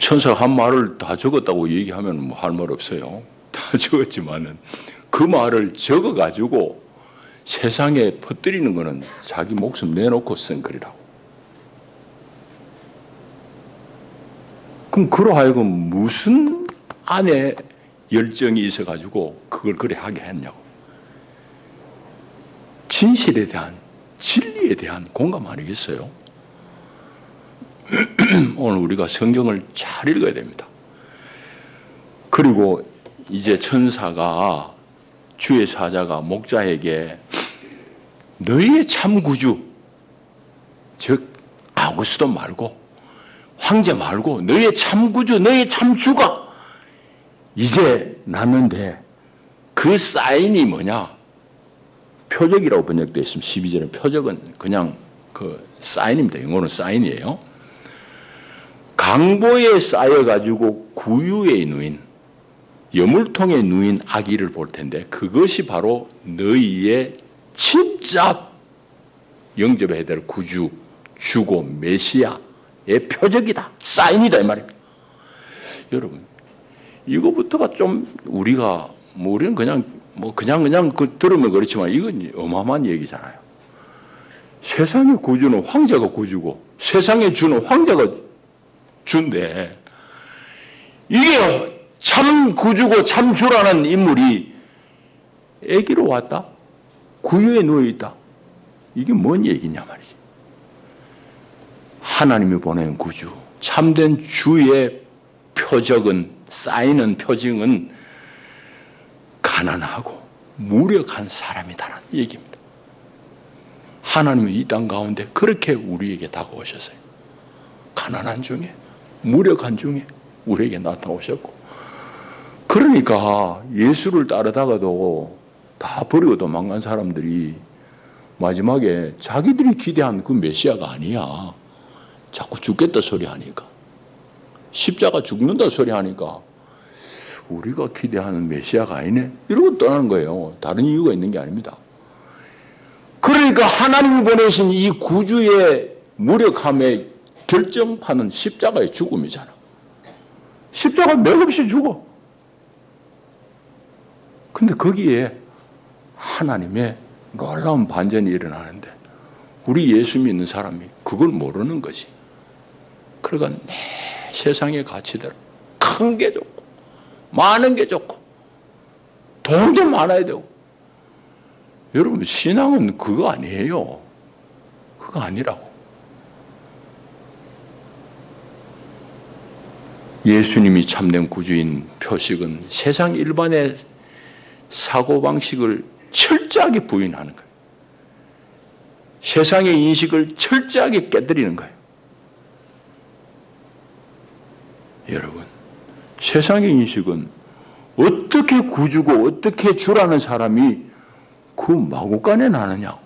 천사가 한 말을 다 적었다고 얘기하면 뭐 할 말 없어요. 다 적었지만은 그 말을 적어가지고 세상에 퍼뜨리는 거는 자기 목숨 내놓고 쓴 글이라고. 그럼 그러하여금 무슨 안에 열정이 있어가지고 그걸 그래 하게 했냐고. 진실에 대한, 진리에 대한 공감 아니겠어요? 오늘 우리가 성경을 잘 읽어야 됩니다. 그리고 이제 천사가 주의 사자가 목자에게 너희의 참 구주, 즉 아구스도 말고 황제 말고 너희의 참 구주, 너희의 참 주가 이제 났는데 그 사인이 뭐냐? 표적이라고 번역되어 있으면 12절에 표적은 그냥 그 사인입니다. 영어는 사인이에요. 강보에 쌓여가지고 구유에 누인 여물통에 누인 아기를 볼 텐데 그것이 바로 너희의 진짜 영접해야 될 구주, 주고 메시아의 표적이다. 사인이다 이 말입니다. 여러분 이거부터가 좀 우리가 우리는 그냥 그 들으면 그렇지만 이건 어마어마한 얘기잖아요. 세상의 구주는 황제가 구주고 세상의 주는 황제가 주인데 이게 참 구주고 참 주라는 인물이 아기로 왔다? 구유에 누워있다? 이게 뭔 얘기냐 말이지. 하나님이 보낸 구주, 참된 주의 표적은, 쌓이는 표징은 가난하고 무력한 사람이다라는 얘기입니다. 하나님은 이 땅 가운데 그렇게 우리에게 다가오셨어요. 가난한 중에, 무력한 중에 우리에게 나타오셨고, 그러니까 예수를 따르다가도 다 버리고 도망간 사람들이 마지막에 자기들이 기대한 그 메시아가 아니야. 자꾸 죽겠다 소리 하니까, 십자가 죽는다 소리 하니까 우리가 기대하는 메시아가 아니네 이러고 떠나는 거예요. 다른 이유가 있는 게 아닙니다. 그러니까 하나님이 보내신 이 구주의 무력함의 결정판은 십자가의 죽음이잖아. 십자가 맥없이 죽어. 근데 거기에 하나님의 놀라운 반전이 일어나는데 우리 예수 믿는 사람이 그걸 모르는 것이. 그러니까 내 세상의 가치대로 큰 게 좋고 많은 게 좋고 돈도 많아야 되고. 여러분 신앙은 그거 아니에요. 그거 아니라고. 예수님이 참된 구주인 표식은 세상 일반의 사고방식을 철저하게 부인하는 거예요. 세상의 인식을 철저하게 깨뜨리는 거예요. 여러분, 세상의 인식은 어떻게 구주고 어떻게 주라는 사람이 그 마구간에 나느냐,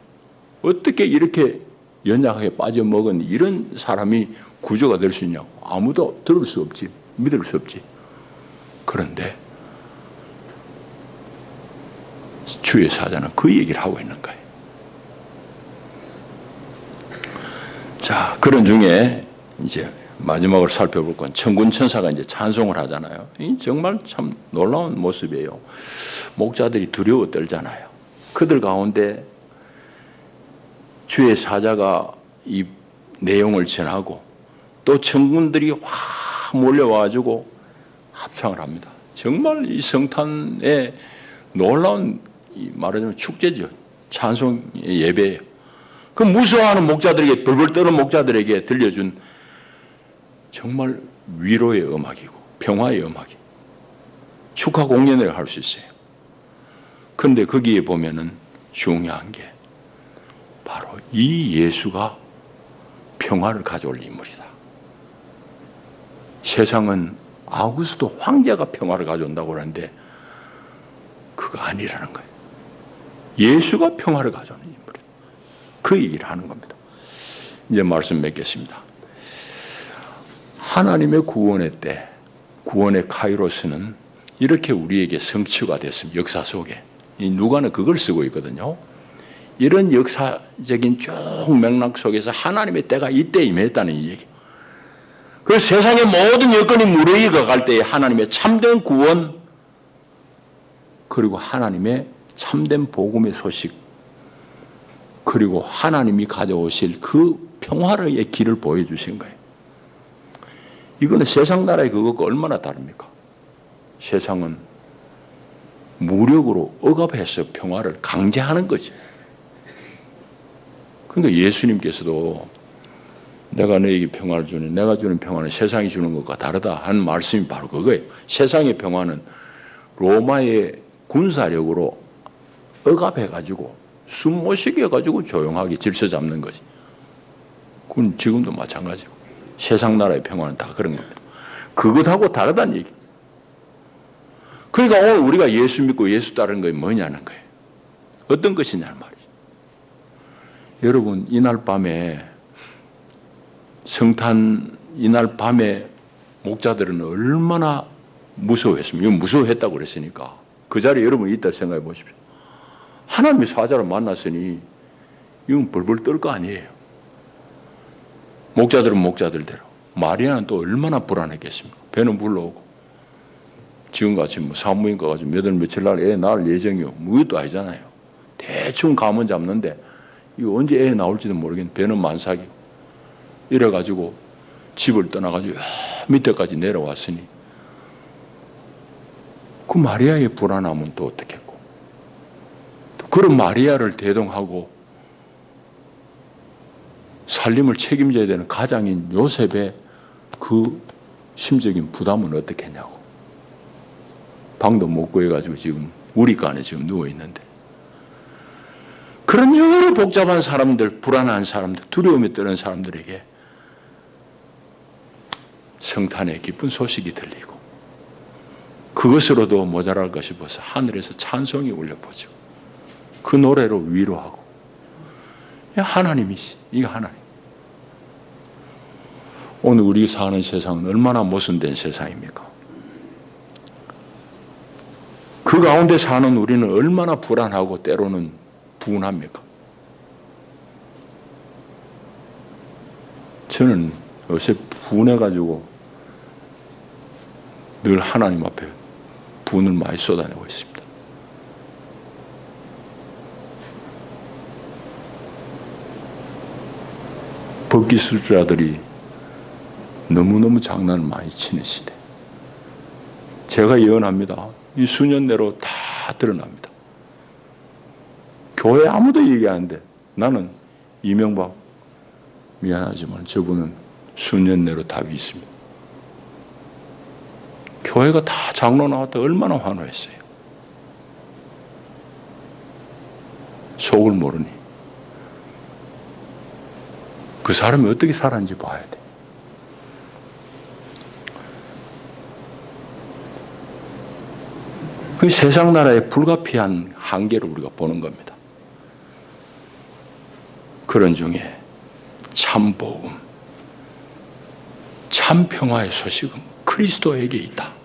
어떻게 이렇게 연약하게 빠져먹은 이런 사람이 구주가 될 수 있냐고 아무도 들을 수 없지, 믿을 수 없지. 그런데 주의 사자는 그 얘기를 하고 있는 거예요. 자, 그런 중에 이제 마지막으로 살펴볼 건 천군 천사가 이제 찬송을 하잖아요. 이 정말 참 놀라운 모습이에요. 목자들이 두려워 떨잖아요. 그들 가운데 주의 사자가 이 내용을 전하고 또 천군들이 확 몰려와가지고 합창을 합니다. 정말 이 성탄의 놀라운 말하자면 축제죠. 찬송 예배예요. 그 무서워하는 목자들에게, 벌벌 떠는 목자들에게 들려준 정말 위로의 음악이고 평화의 음악이 축하 공연을 할 수 있어요. 그런데 거기에 보면은 중요한 게 바로 이 예수가 평화를 가져올 인물이다. 세상은 아우구스도 황제가 평화를 가져온다고 하는데 그거 아니라는 거예요. 예수가 평화를 가져오는 인물이다. 그 얘기를 하는 겁니다. 이제 말씀 맺겠습니다. 하나님의 구원의 때, 구원의 카이로스는 이렇게 우리에게 성취가 됐습니다. 역사 속에. 이 누가는 그걸 쓰고 있거든요. 이런 역사적인 쭉 맥락 속에서 하나님의 때가 이때 임했다는 이 얘기. 그래서 세상의 모든 여건이 무르익어 갈 때에 하나님의 참된 구원, 그리고 하나님의 참된 복음의 소식, 그리고 하나님이 가져오실 그 평화의 길을 보여주신 거예요. 이거는 세상 나라의 그것과 얼마나 다릅니까? 세상은 무력으로 억압해서 평화를 강제하는 거지. 그러니까 예수님께서도 내가 너에게 평화를 주니 내가 주는 평화는 세상이 주는 것과 다르다 하는 말씀이 바로 그거예요. 세상의 평화는 로마의 군사력으로 억압해가지고 숨 못 쉬게 해가지고 조용하게 질서 잡는 거지. 그건 지금도 마찬가지고 세상 나라의 평화는 다 그런 겁니다. 그것하고 다르다는 얘기. 그러니까 오늘 우리가 예수 믿고 예수 따르는 게 뭐냐는 거예요. 어떤 것이냐는 말이죠. 여러분, 이날 밤에 성탄 이날 밤에 목자들은 얼마나 무서워했습니까? 이건 무서워했다고 그랬으니까 그 자리에 여러분이 있다 생각해 보십시오. 하나님의 사자를 만났으니 이건 벌벌 떨 거 아니에요. 목자들은 목자들대로. 마리아는 또 얼마나 불안했겠습니까? 배는 불러오고 지금같이 뭐 산부인과 가지고 몇 월 며칠 날 애 낳을 예정이요. 뭐 이것도 아니잖아요. 대충 감은 잡는데 이거 언제 애 나올지도 모르겠는데 배는 만삭이고 이래가지고 집을 떠나가지고 밑에까지 내려왔으니 그 마리아의 불안함은 또 어떻겠고, 또 그런 마리아를 대동하고 살림을 책임져야 되는 가장인 요셉의 그 심적인 부담은 어떻겠냐고. 방도 못 구해가지고 지금 우리가 안에 지금 누워있는데, 그런 여러 복잡한 사람들, 불안한 사람들, 두려움에 떠는 사람들에게 성탄의 기쁜 소식이 들리고 그것으로도 모자랄 것이 벌써 하늘에서 찬송이 울려보죠. 그 노래로 위로하고. 하나님이시. 이게 하나님. 오늘 우리 사는 세상은 얼마나 모순된 세상입니까? 그 가운데 사는 우리는 얼마나 불안하고 때로는 분합니까? 저는 요새 분해가지고 늘 하나님 앞에 분을 많이 쏟아내고 있습니다. 법기술자들이 너무너무 장난을 많이 치는 시대. 제가 예언합니다. 이 수년 내로 다 드러납니다. 교회 아무도 얘기하는데 나는 이명박 미안하지만 저분은 수년 내로 답이 있습니다. 교회가 다 장로 나왔다 얼마나 환호했어요. 속을 모르니 그 사람이 어떻게 살았는지 봐야 돼. 그 세상 나라의 불가피한 한계를 우리가 보는 겁니다. 그런 중에 참 복음, 참 평화의 소식은 그리스도에게 있다.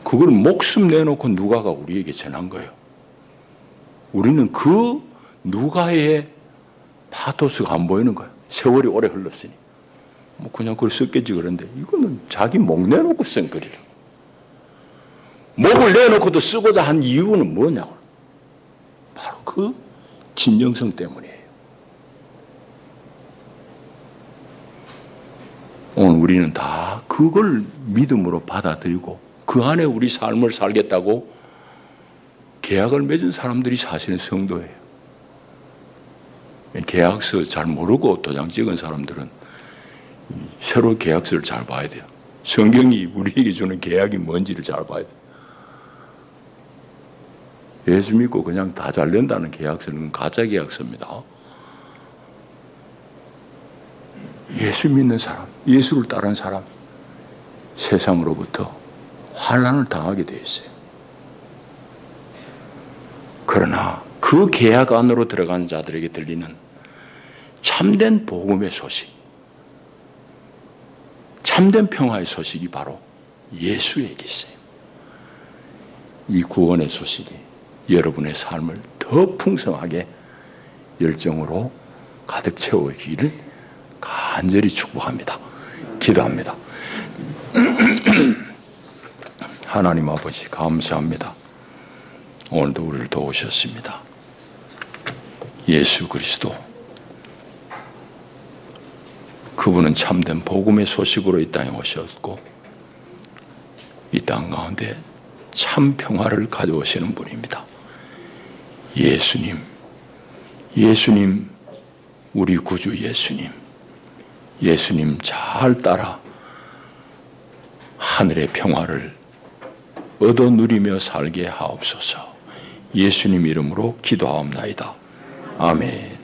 그걸 목숨 내놓고 누가가 우리에게 전한 거예요. 우리는 그 누가의 파토스가 안 보이는 거예요. 세월이 오래 흘렀으니. 뭐 그냥 그걸 썼겠지 그런데 이거는 자기 목 내놓고 쓴 글이라. 목을 내놓고도 쓰고자 한 이유는 뭐냐고. 바로 그 진정성 때문이에요. 오늘 우리는 다 그걸 믿음으로 받아들이고 그 안에 우리 삶을 살겠다고 계약을 맺은 사람들이 사실은 성도예요. 계약서 잘 모르고 도장 찍은 사람들은 새로 계약서를 잘 봐야 돼요. 성경이 우리에게 주는 계약이 뭔지를 잘 봐야 돼요. 예수 믿고 그냥 다 잘 된다는 계약서는 가짜 계약서입니다. 예수 믿는 사람, 예수를 따르는 사람, 세상으로부터 환난을 당하게 되어 있어요. 그러나 그 계약 안으로 들어간 자들에게 들리는 참된 복음의 소식, 참된 평화의 소식이 바로 예수에게 있어요. 이 구원의 소식이 여러분의 삶을 더 풍성하게 열정으로 가득 채우기를 간절히 축복합니다. 기도합니다. 하나님 아버지 감사합니다. 오늘도 우리를 도우셨습니다. 예수 그리스도 그분은 참된 복음의 소식으로 이 땅에 오셨고 이 땅 가운데 참 평화를 가져오시는 분입니다. 예수님, 예수님, 우리 구주 예수님, 예수님 잘 따라 하늘의 평화를 얻어 누리며 살게 하옵소서. 예수님 이름으로 기도하옵나이다. 아멘.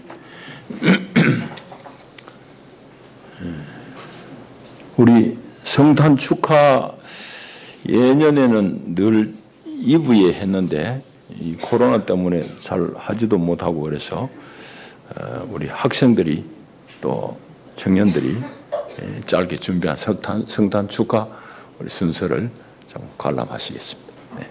우리 성탄 축하 예년에는 늘 2부에 했는데 이 코로나 때문에 잘 하지도 못하고 그래서 우리 학생들이 또 청년들이 짧게 준비한 성탄 축하 우리 순서를 좀 관람하시겠습니다. 네.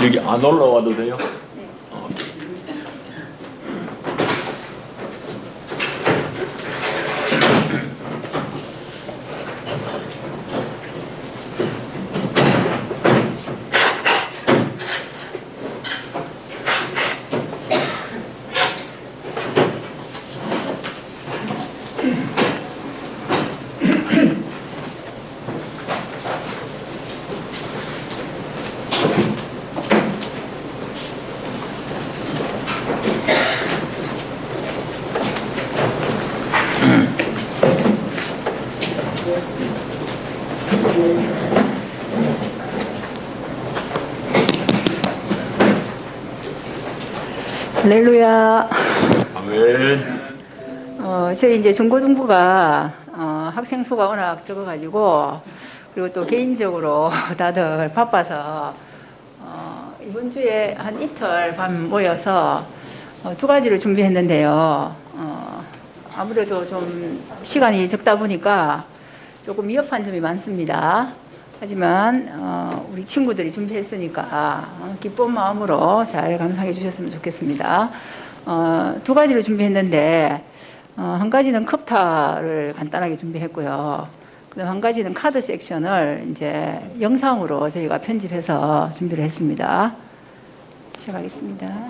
여기 안 올라와도 돼요?
할렐루야.
아멘.
저희 이제 중고등부가 학생 수가 워낙 적어가지고 그리고 또 개인적으로 다들 바빠서 이번 주에 한 이틀 밤 모여서 두 가지를 준비했는데요. 아무래도 좀 시간이 적다 보니까 조금 위협한 점이 많습니다. 하지만 우리 친구들이 준비했으니까 기쁜 마음으로 잘 감상해 주셨으면 좋겠습니다. 두 가지를 준비했는데 한 가지는 컵타를 간단하게 준비했고요. 그다음 한 가지는 카드 섹션을 이제 영상으로 저희가 편집해서 준비를 했습니다. 시작하겠습니다.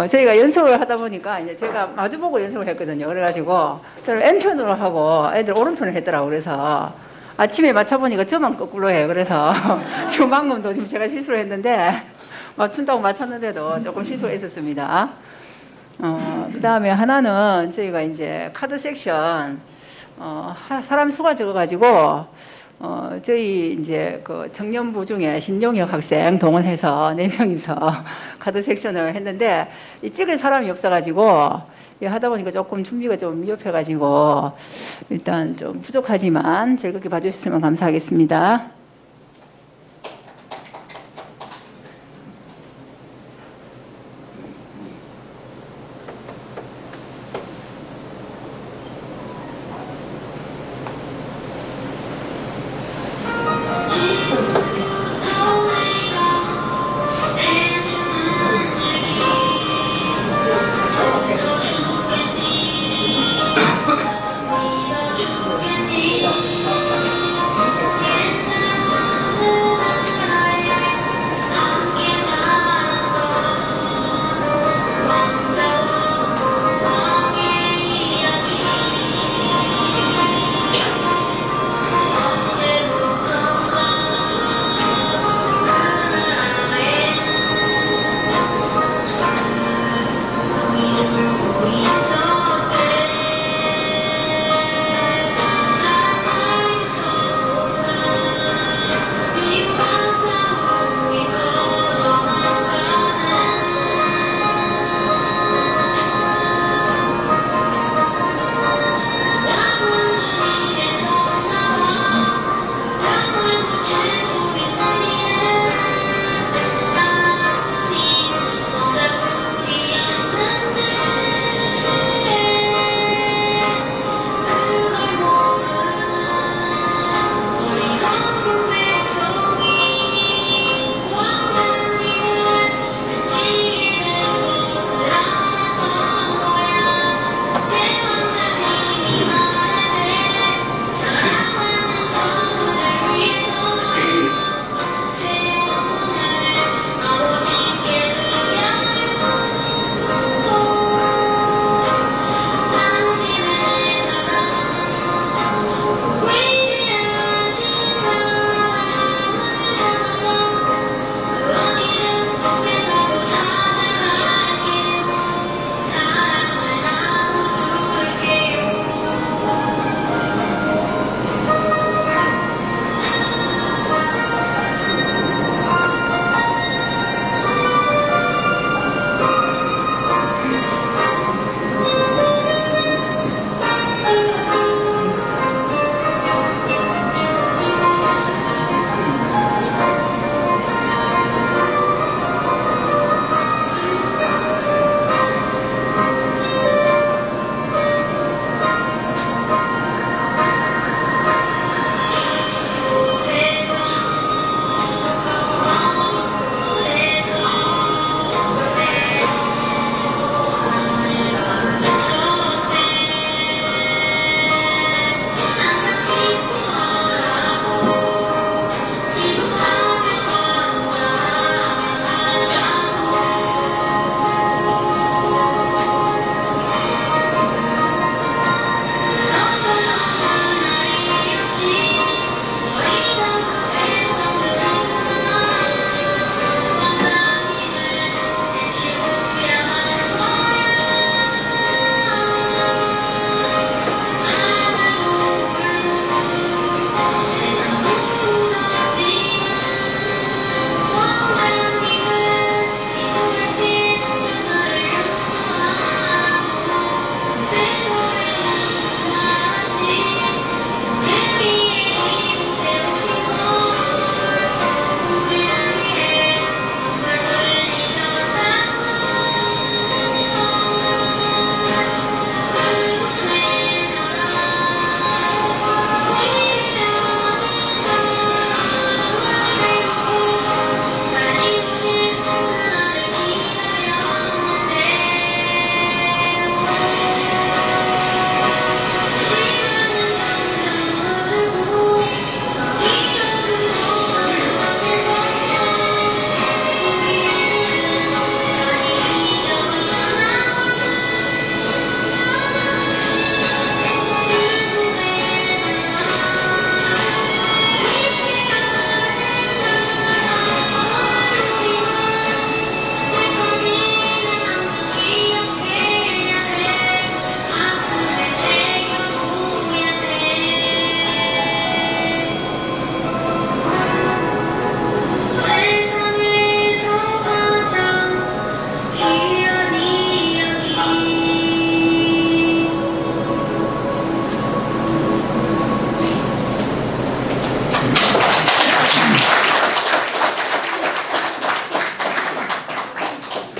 저희가 연습을 하다 보니까 이제 제가 마주보고 연습을 했거든요. 그래가지고 저는 왼편으로 하고 애들 오른편을 했더라고. 그래서 아침에 맞춰보니까 저만 거꾸로 해요. 그래서 지금 방금도 지금 제가 실수를 했는데 맞춘다고 맞췄는데도 조금 실수가 있었습니다. 그 다음에 하나는 저희가 이제 카드 섹션 사람 수가 적어가지고 저희 이제 그 청년부 중에 신용혁 학생 동원해서 4명이서 카드 섹션을 했는데 이 찍을 사람이 없어가지고 하다 보니까 조금 준비가 좀 미흡해가지고 일단 좀 부족하지만 즐겁게 봐주셨으면 감사하겠습니다.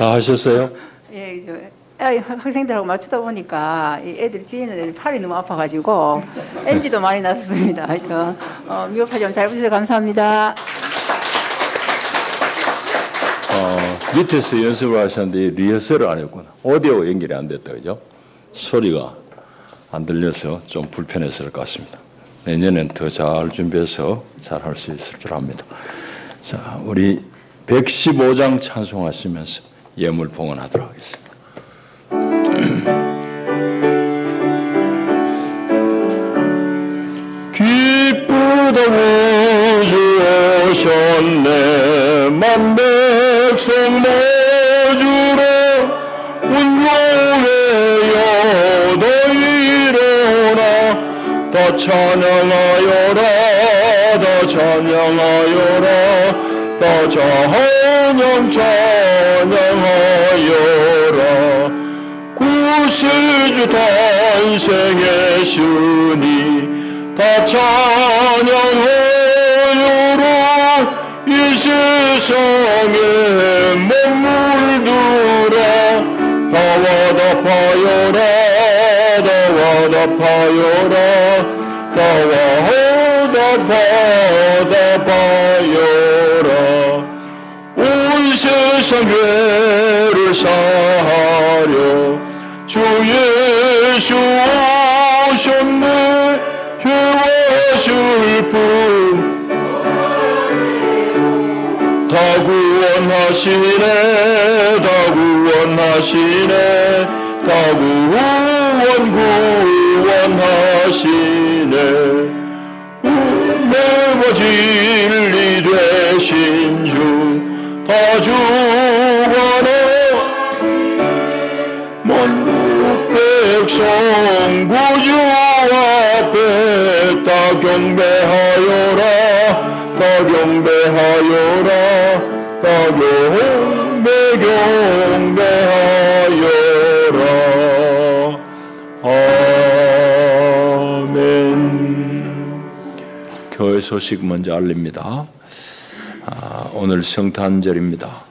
다 하셨어요?
예, 학생들하고 맞추다 보니까 이 애들 뒤에 있는 애들 팔이 너무 아파가지고 NG도 많이 났었습니다. 하여튼 미흡하지만 잘 보셔서 감사합니다.
밑에서 연습을 하셨는데 리허설을 안 했구나. 오디오 연결이 안 됐다, 그죠? 소리가 안 들려서 좀 불편했을 것 같습니다. 내년엔 더 잘 준비해서 잘 할 수 있을 줄 압니다. 자, 우리 115장 찬송하시면서 예물 봉헌하도록 하겠습니다. 기쁘다 우주 오셨네 만백성 모주로 운동해요 너희로나 더 찬양하여라 더 찬양하여라 더 찬양하여라 구세주 탄생의 주니 다 찬양하여라 이 세상에 머물들어 다와 답하여라 다와 답하여라 다와 답하여라 온 세상 죄를 사하려 주 예수 오셨네 죄와 슬픔 다 구원하시네 다 구원하시네 다 구원하시네 은혜와 진리 되신 주 다 주관하 만국 백성 구주 앞에 다 경배하여라 다 경배하여라 다 경배하여라 아멘. 교회 소식 먼저 알립니다. 오늘 성탄절입니다.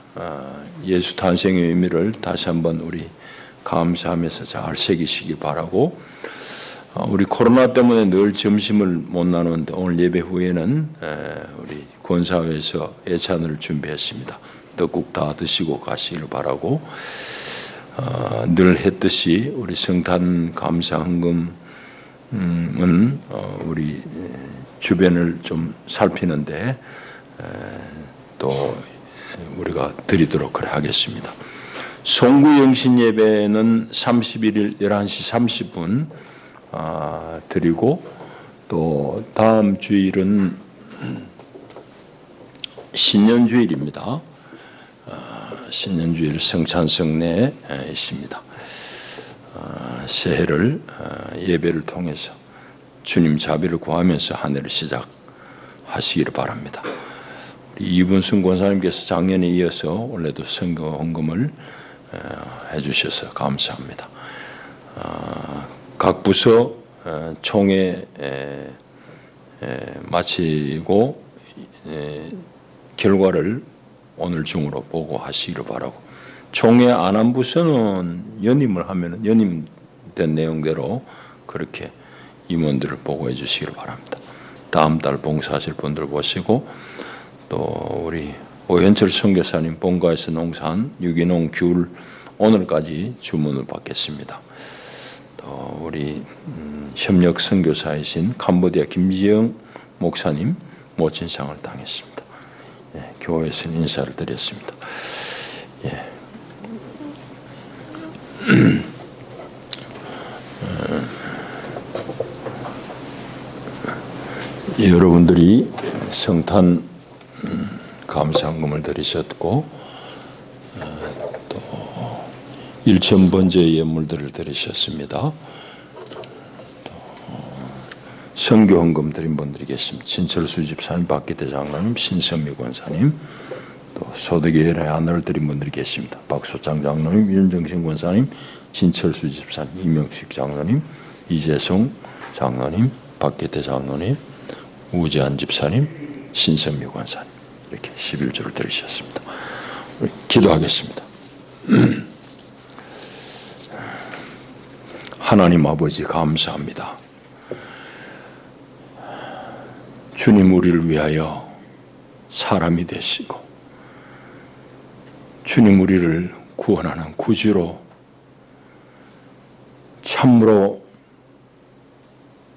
예수 탄생의 의미를 다시 한번 우리 감사하면서 잘 새기시기 바라고, 우리 코로나 때문에 늘 점심을 못 나누는데 오늘 예배 후에는 우리 권사회에서 예찬을 준비했습니다. 떡국 다 드시고 가시길 바라고, 늘 했듯이 우리 성탄 감사 헌금은 우리 주변을 좀 살피는데 또 우리가 드리도록 그래 하겠습니다. 송구 영신 예배는 31일 11시 30분 드리고, 또 다음 주일은 신년주일입니다. 신년주일 성찬성례에 있습니다. 새해를 예배를 통해서 주님 자비를 구하면서 한 해를 시작하시기를 바랍니다. 우리 이분순 권사님께서 작년에 이어서 올해도 선교 헌금을 해주셔서 감사합니다. 각 부서 총회 마치고 결과를 오늘 중으로 보고하시기를 바라고, 총회 안 한 부서는 연임을 하면 연임된 내용대로 그렇게 임원들을 보고해 주시기를 바랍니다. 다음 달 봉사하실 분들 보시고, 또 우리 오현철 선교사님 본가에서 농사한 유기농 귤 오늘까지 주문을 받겠습니다. 또 우리 협력 선교사이신 캄보디아 김지영 목사님 모친상을 당했습니다. 예, 교회에서 인사를 드렸습니다. 예. 여러분들이 성탄 감사헌금을 드리셨고, 또 일천번제의 예물들을 드리셨습니다. 또 선교헌금 드린 분들이 계십니다. 신철수 집사님, 박기대 장로님, 신성미 권사님, 또 소득예례 안을 드린 분들이 계십니다. 박소창 장로님, 윤정신 권사님, 진철수 집사님, 이명식 장로님, 이재성 장로님, 박기대 장로님, 우재한 집사님, 신성미 권사님, 이렇게 11조를 드리셨습니다. 우리 기도하겠습니다. 하나님 아버지 감사합니다. 주님 우리를 위하여 사람이 되시고 주님 우리를 구원하는 구주로 참으로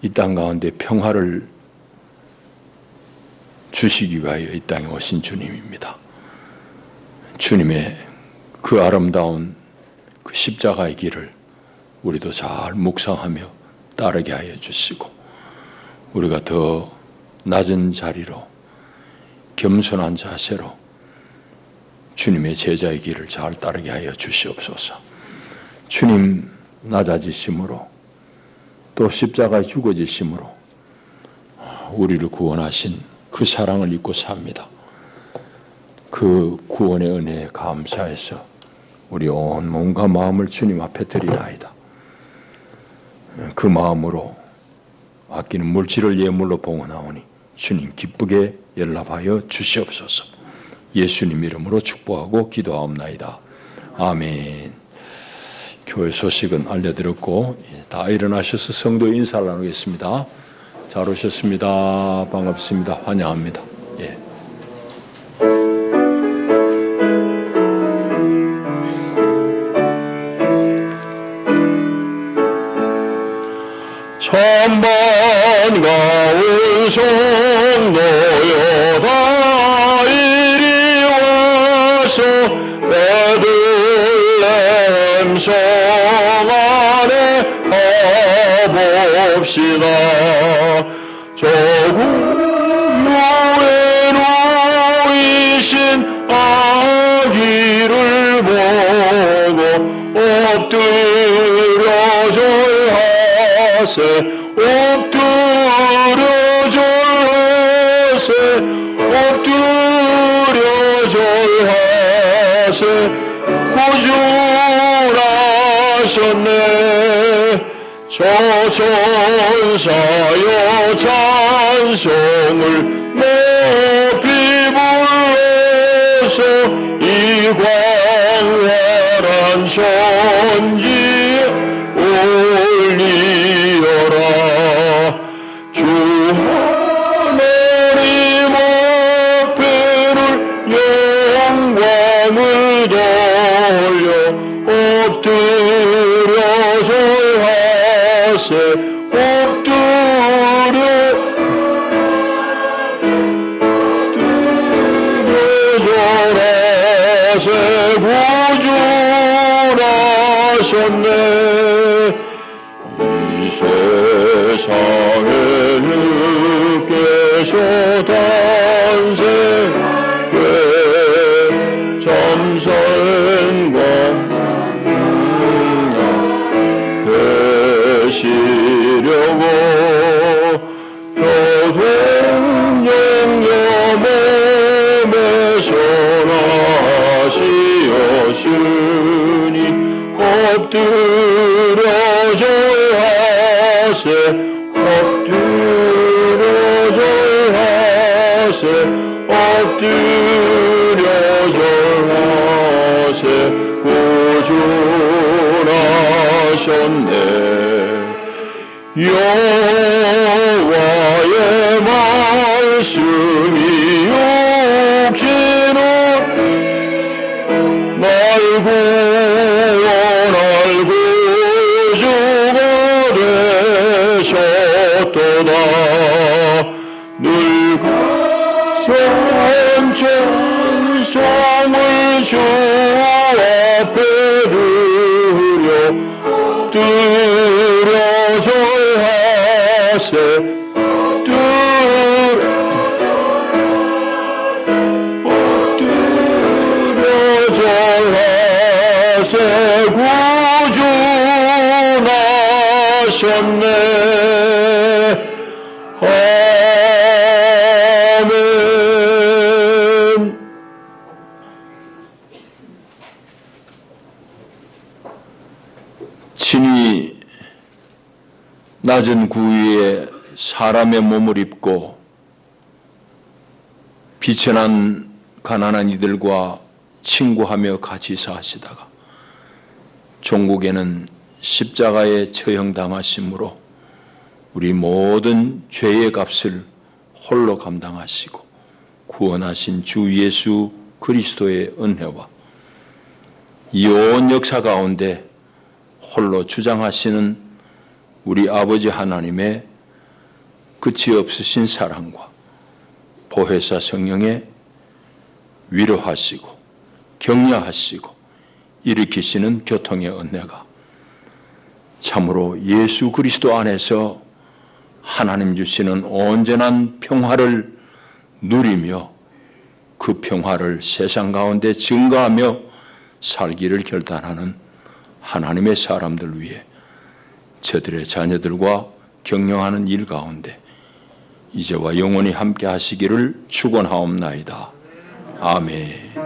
이 땅 가운데 평화를 주시기 위하여 이 땅에 오신 주님입니다. 주님의 그 아름다운 그 십자가의 길을 우리도 잘 묵상하며 따르게 하여 주시고 우리가 더 낮은 자리로 겸손한 자세로 주님의 제자의 길을 잘 따르게 하여 주시옵소서. 주님 낮아지심으로 또 십자가에 죽어지심으로 우리를 구원하신 그 사랑을 잊고 삽니다. 그 구원의 은혜에 감사해서 우리 온 몸과 마음을 주님 앞에 드리나이다. 그 마음으로 아끼는 물질을 예물로 봉헌하오니 주님 기쁘게 연락하여 주시옵소서. 예수님 이름으로 축복하고 기도하옵나이다. 아멘. 교회 소식은 알려드렸고 다 일어나셔서 성도 인사를 나누겠습니다. 잘 오셨습니다. 반갑습니다. 환영합니다. 예. 천만가운 성도여 다 이리 와서 베들레헴 성 안에 가봅시다. 조국유에 누이신 아기를 보고 엎드려 절하세 엎드려 절하세 엎드려 절하세 구주라셨네. 저 천사여 찬송을 높이 불러서 이 광활한 존지 올리어라. 주 하나님 앞에를 영광을 돌려 엎드려 절하세 엎드려 절하세 구주라셨네. 이 세상에 늦게서 탄생해 점선과 되시려고 교동영여 몸에 손하시었으니 엎드려 절하세 엎드려 절하세 엎드려 절하세 구주라셨네. 여호와의 말씀이 육신을 날 구원할 구주가 되셨도다. 늘 가선 찬송을 주 앞에 드려 엎드려 절하세 엎드려 절하세 구주 나셨네. 아멘. 친히 낮은 구위에 사람의 몸을 입고 비천한 가난한 이들과 친구하며 같이 사시다가 종국에는 십자가에 처형당하심으로 우리 모든 죄의 값을 홀로 감당하시고 구원하신 주 예수 그리스도의 은혜와 이 온 역사 가운데 홀로 주장하시는 우리 아버지 하나님의 끝이 없으신 사랑과 보혜사 성령의 위로하시고 격려하시고 일으키시는 교통의 은혜가 참으로 예수 그리스도 안에서 하나님 주시는 온전한 평화를 누리며 그 평화를 세상 가운데 증거하며 살기를 결단하는 하나님의 사람들 위해 저들의 자녀들과 격려하는 일 가운데 이제와 영원히 함께 하시기를 축원하옵나이다. 아멘.